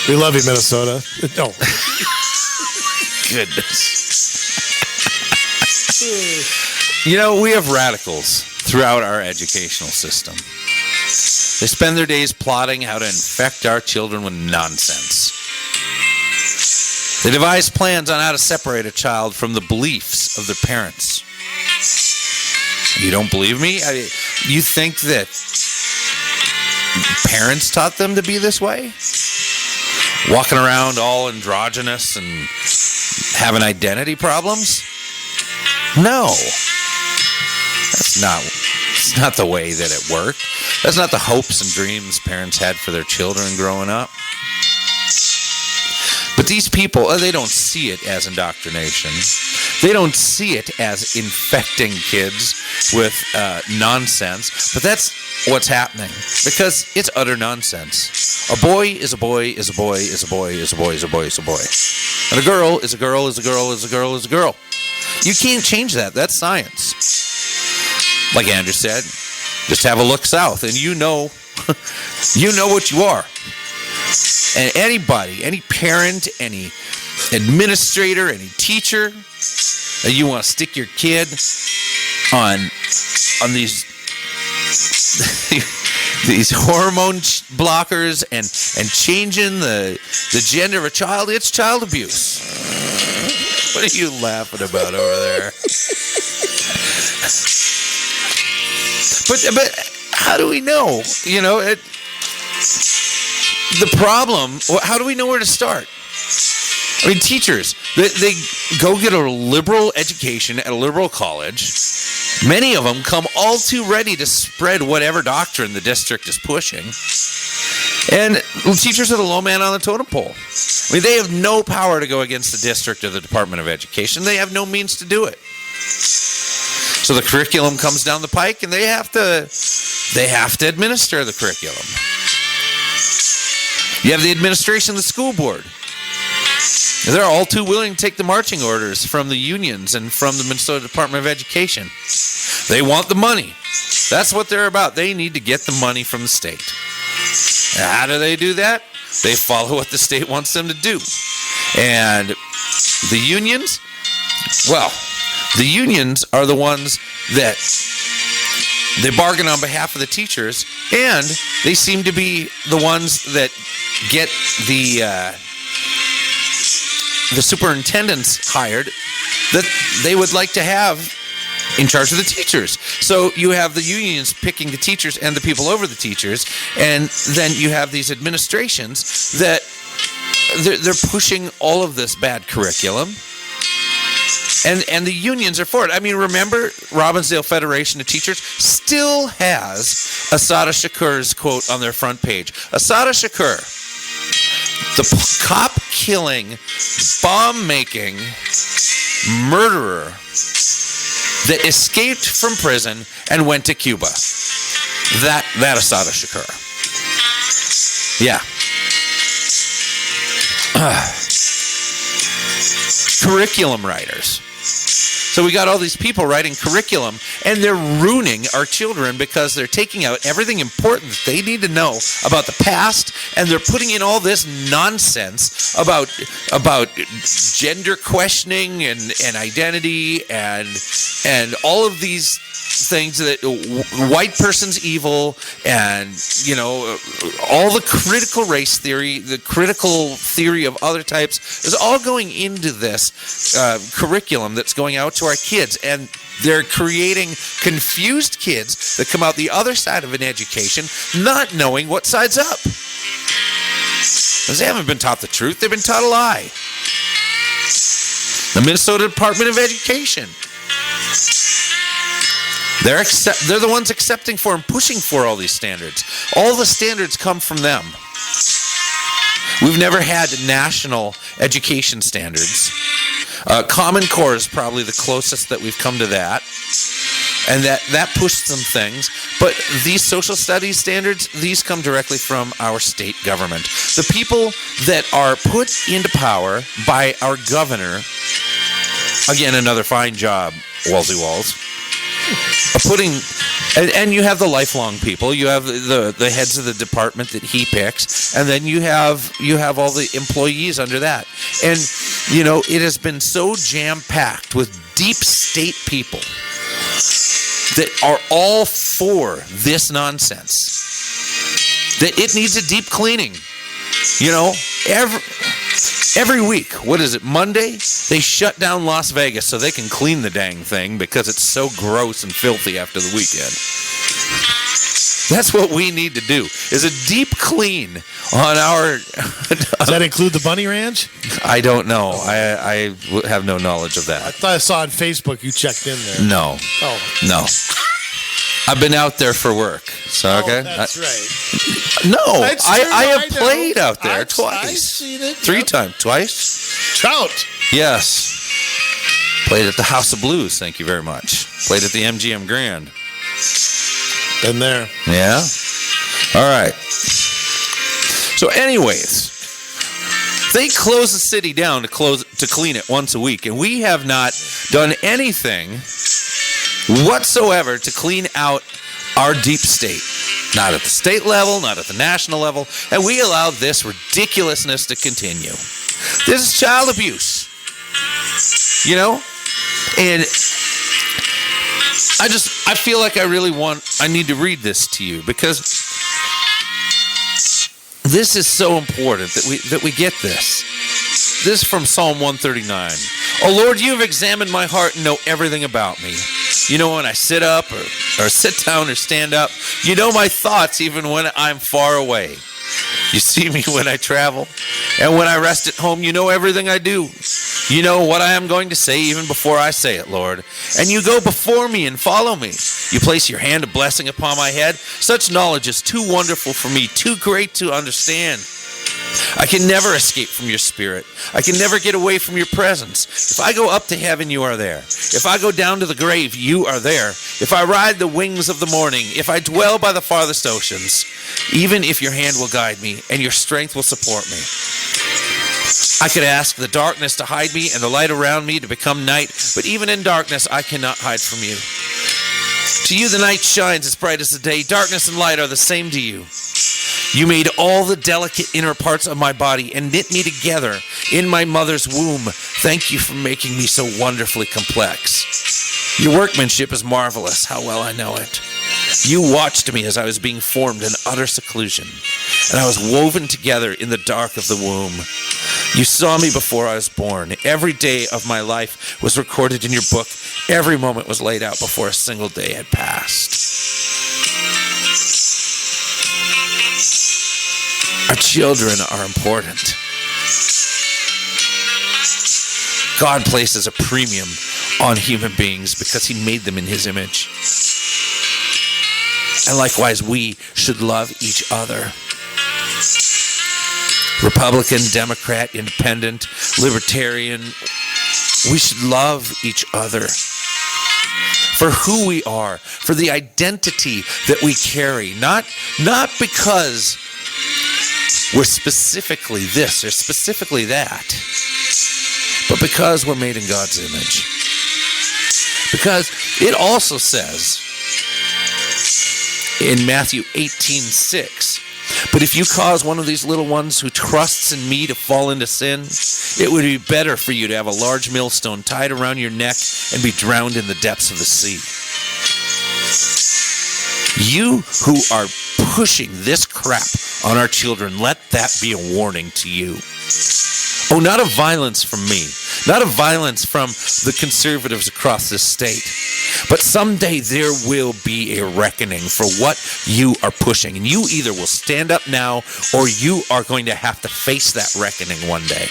We love you, Minnesota. No. Goodness. You know, we have radicals throughout our educational system. They spend their days plotting how to infect our children with nonsense. They devise plans on how to separate a child from the beliefs of their parents. You don't believe me? You think that parents taught them to be this way? Walking around all androgynous and having identity problems? No. It's not the way that it worked. That's not the hopes and dreams parents had for their children growing up. But these people, they don't see it as indoctrination. They don't see it as infecting kids with nonsense. But that's what's happening, because it's utter nonsense. A boy is a boy is a boy is a boy is a boy is a boy is a boy. And a girl is a girl is a girl is a girl is a girl. You can't change that. That's science. Like Andrew said, just have a look south and you know what you are. And anybody, any parent, any administrator, any teacher that you want to stick your kid on these these hormone blockers and changing the gender of a child, it's child abuse. What are you laughing about over there? But how do we know? You know, the problem, how do we know where to start? I mean, teachers, They go get a liberal education at a liberal college. Many of them come all too ready to spread whatever doctrine the district is pushing. And teachers are the low man on the totem pole. I mean, they have no power to go against the district or the Department of Education. They have no means to do it. So the curriculum comes down the pike, and they have to administer the curriculum. You have the administration of the school board. They're all too willing to take the marching orders from the unions and from the Minnesota Department of Education. They want the money. That's what they're about. They need to get the money from the state. How do they do that? They follow what the state wants them to do. And the unions, well, the unions are the ones that they bargain on behalf of the teachers, and they seem to be the ones that get the superintendents hired that they would like to have in charge of the teachers. So you have the unions picking the teachers and the people over the teachers, and then you have these administrations that they're pushing all of this bad curriculum. And the unions are for it. I mean, remember, Robbinsdale Federation of Teachers still has Assata Shakur's quote on their front page. Assata Shakur, the cop-killing, bomb-making murderer that escaped from prison and went to Cuba. That Assata Shakur. Yeah. Curriculum writers. So we got all these people writing curriculum, and they're ruining our children because they're taking out everything important that they need to know about the past, and they're putting in all this nonsense about gender questioning and identity and all of these things that white person's evil, and all the critical race theory, the critical theory of other types is all going into this curriculum that's going out to our kids, and they're creating confused kids that come out the other side of an education not knowing what side's up. Because they haven't been taught the truth, they've been taught a lie. The Minnesota Department of Education, they're the ones accepting for and pushing for all these standards. All the standards come from them. We've never had national education standards. Common Core is probably the closest that we've come to that. And that pushed some things. But these social studies standards, these come directly from our state government. The people that are put into power by our governor, again, another fine job, Walsey Walls, putting, and you have the lifelong people, you have the heads of the department that he picks, and then you have all the employees under that. And it has been so jam-packed with deep state people that are all for this nonsense that it needs a deep cleaning. Every week, what is it, Monday? They shut down Las Vegas so they can clean the dang thing because it's so gross and filthy after the weekend. That's what we need to do, is a deep clean on our... Does that include the Bunny Ranch? I don't know. I have no knowledge of that. I thought I saw on Facebook you checked in there. No. Oh. No. I've been out there for work. So, okay? That's right. No, That's I have know. played out there I've twice. seen it. Three times. Twice? Trout. Yes. Played at the House of Blues, thank you very much. Played at the MGM Grand. Been there. Yeah? All right. So anyways, they close the city down to clean it once a week, and we have not done anything whatsoever to clean out our deep state. Not at the state level, not at the national level, and we allow this ridiculousness to continue. This is child abuse. And I feel like I need to read this to you because this is so important that we get this. This is from Psalm 139. Oh Lord, you have examined my heart and know everything about me. You know when I sit up or sit down or stand up. You know my thoughts even when I'm far away. You see me when I travel. And when I rest at home, you know everything I do. You know what I am going to say even before I say it, Lord. And you go before me and follow me. You place your hand of blessing upon my head. Such knowledge is too wonderful for me, too great to understand. I can never escape from your spirit. I can never get away from your presence. If I go up to heaven, you are there. If I go down to the grave, you are there. If I ride the wings of the morning, if I dwell by the farthest oceans, even if your hand will guide me and your strength will support me. I could ask the darkness to hide me and the light around me to become night, but even in darkness I cannot hide from you. To you the night shines as bright as the day. Darkness and light are the same to you. You made all the delicate inner parts of my body and knit me together in my mother's womb. Thank you for making me so wonderfully complex. Your workmanship is marvelous, how well I know it. You watched me as I was being formed in utter seclusion, and I was woven together in the dark of the womb. You saw me before I was born. Every day of my life was recorded in your book. Every moment was laid out before a single day had passed. Our children are important. God places a premium on human beings because he made them in his image. And likewise, we should love each other. Republican, Democrat, Independent, Libertarian, we should love each other for who we are, for the identity that we carry, not because we're specifically this or specifically that, but because we're made in God's image. Because it also says in Matthew 18:6, but if you cause one of these little ones who trusts in me to fall into sin, it would be better for you to have a large millstone tied around your neck and be drowned in the depths of the sea. You who are pushing this crap on our children, let that be a warning to you. Oh, not a violence from me, not a violence from the conservatives across this state, but someday there will be a reckoning for what you are pushing. And you either will stand up now or you are going to have to face that reckoning one day.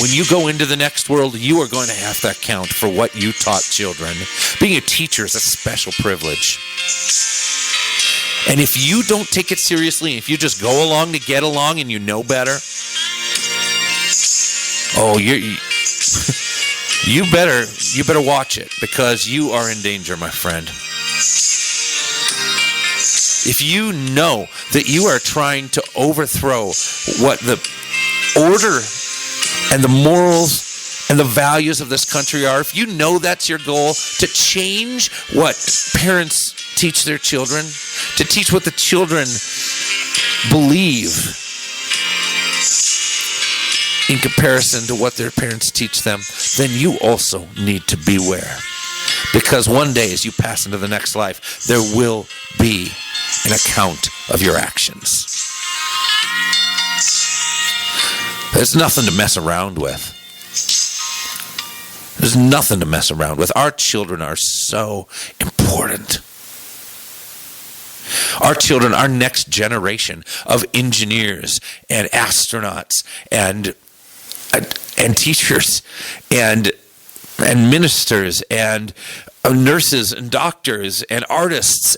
When you go into the next world, you are going to have to account for what you taught children. Being a teacher is a special privilege. And if you don't take it seriously, if you just go along to get along and you know better, oh, you better watch it, because you are in danger, my friend. If you know that you are trying to overthrow what the order and the morals and the values of this country are, if you know that's your goal, to change what parents teach their children, to teach what the children believe in comparison to what their parents teach them, then you also need to beware. Because one day as you pass into the next life, there will be an account of your actions. There's nothing to mess around with. There's nothing to mess around with. Our children are so important. Our children, our next generation of engineers and astronauts and teachers and ministers and nurses and doctors and artists,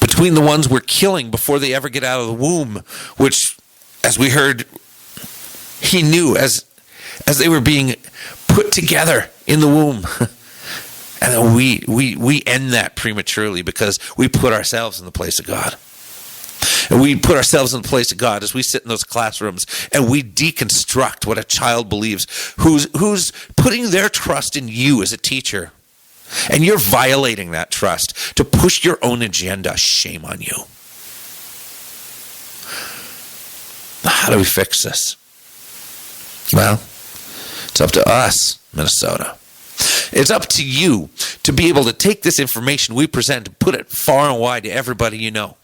between the ones we're killing before they ever get out of the womb, which, as we heard, he knew as they were being put together in the womb. And then we end that prematurely because we put ourselves in the place of God. And we put ourselves in the place of God as we sit in those classrooms and we deconstruct what a child believes, who's putting their trust in you as a teacher. And you're violating that trust to push your own agenda. Shame on you. How do we fix this? Well, it's up to us, Minnesota. It's up to you to be able to take this information we present and put it far and wide to everybody you know.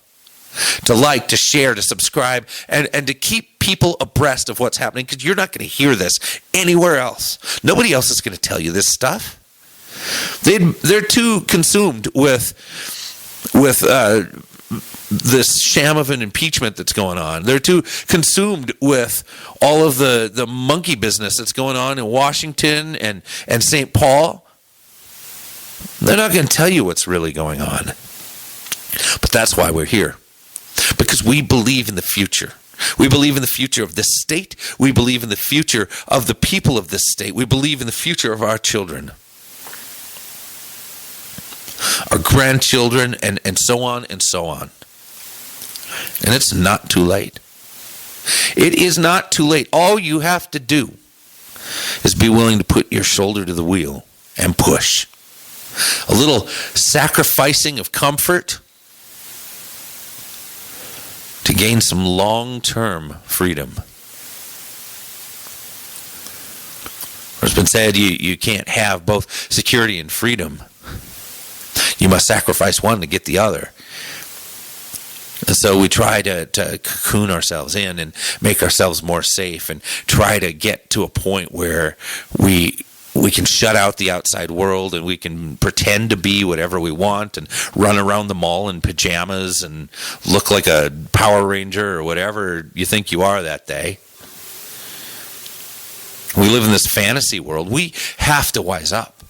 To like, to share, to subscribe, and to keep people abreast of what's happening, because you're not going to hear this anywhere else. Nobody else is going to tell you this stuff. They're too consumed with this sham of an impeachment that's going on. They're too consumed with all of the monkey business that's going on in Washington and St. Paul. They're not going to tell you what's really going on. But that's why we're here. Because we believe in the future. We believe in the future of this state. We believe in the future of the people of this state. We believe in the future of our children, our grandchildren, and so on and so on. And it's not too late. It is not too late. All you have to do is be willing to put your shoulder to the wheel and push. A little sacrificing of comfort to gain some long-term freedom. It's been said you can't have both security and freedom. You must sacrifice one to get the other. And so we try to cocoon ourselves in and make ourselves more safe and try to get to a point where we can shut out the outside world and we can pretend to be whatever we want and run around the mall in pajamas and look like a Power Ranger or whatever you think you are that day. We live in this fantasy world. We have to wise up.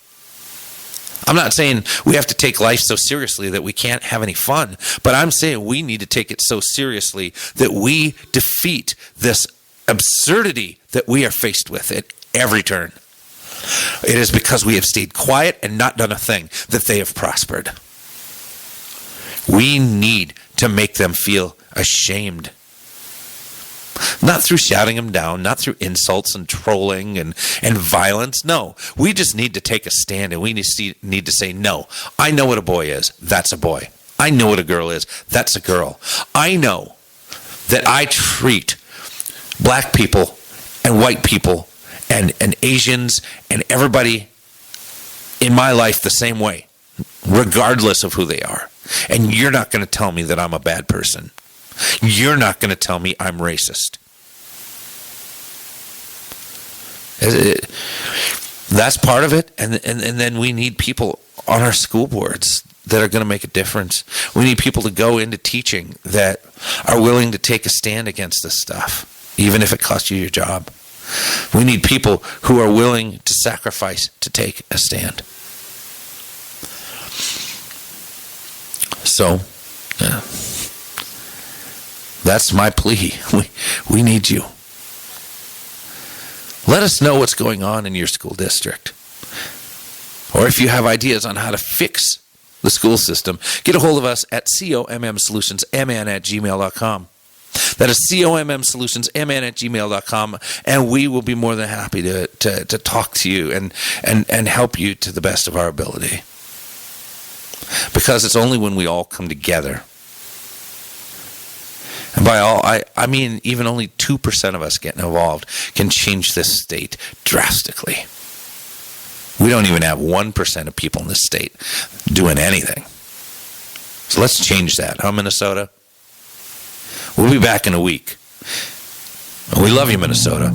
I'm not saying we have to take life so seriously that we can't have any fun, but I'm saying we need to take it so seriously that we defeat this absurdity that we are faced with at every turn. It is because we have stayed quiet and not done a thing that they have prospered. We need to make them feel ashamed. Not through shouting them down, not through insults and trolling and violence. No, we just need to take a stand and we need to say, no, I know what a boy is. That's a boy. I know what a girl is. That's a girl. I know that I treat black people and white people and Asians and everybody in my life the same way, regardless of who they are. And you're not going to tell me that I'm a bad person. You're not going to tell me I'm racist. That's part of it. And then we need people on our school boards that are going to make a difference. We need people to go into teaching that are willing to take a stand against this stuff, even if it costs you your job. We need people who are willing to sacrifice to take a stand. So, that's my plea. We need you. Let us know what's going on in your school district. Or if you have ideas on how to fix the school system, get a hold of us at commsolutionsmn@gmail.com. That is commsolutionsmn@gmail.com, and we will be more than happy to talk to you and help you to the best of our ability. Because it's only when we all come together, and by all, I mean even only 2% of us getting involved can change this state drastically. We don't even have 1% of people in this state doing anything. So let's change that, huh, Minnesota? We'll be back in a week. We love you, Minnesota.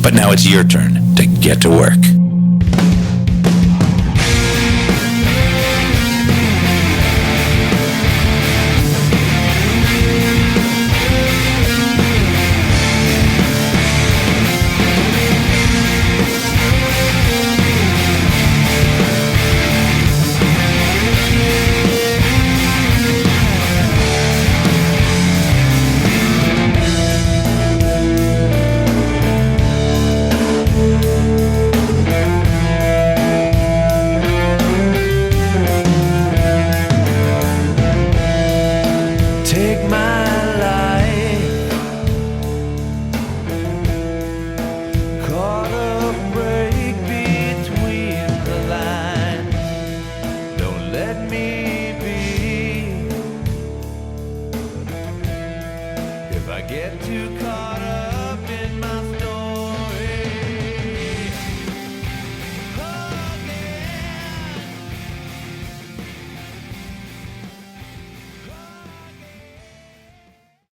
But now it's your turn to get to work.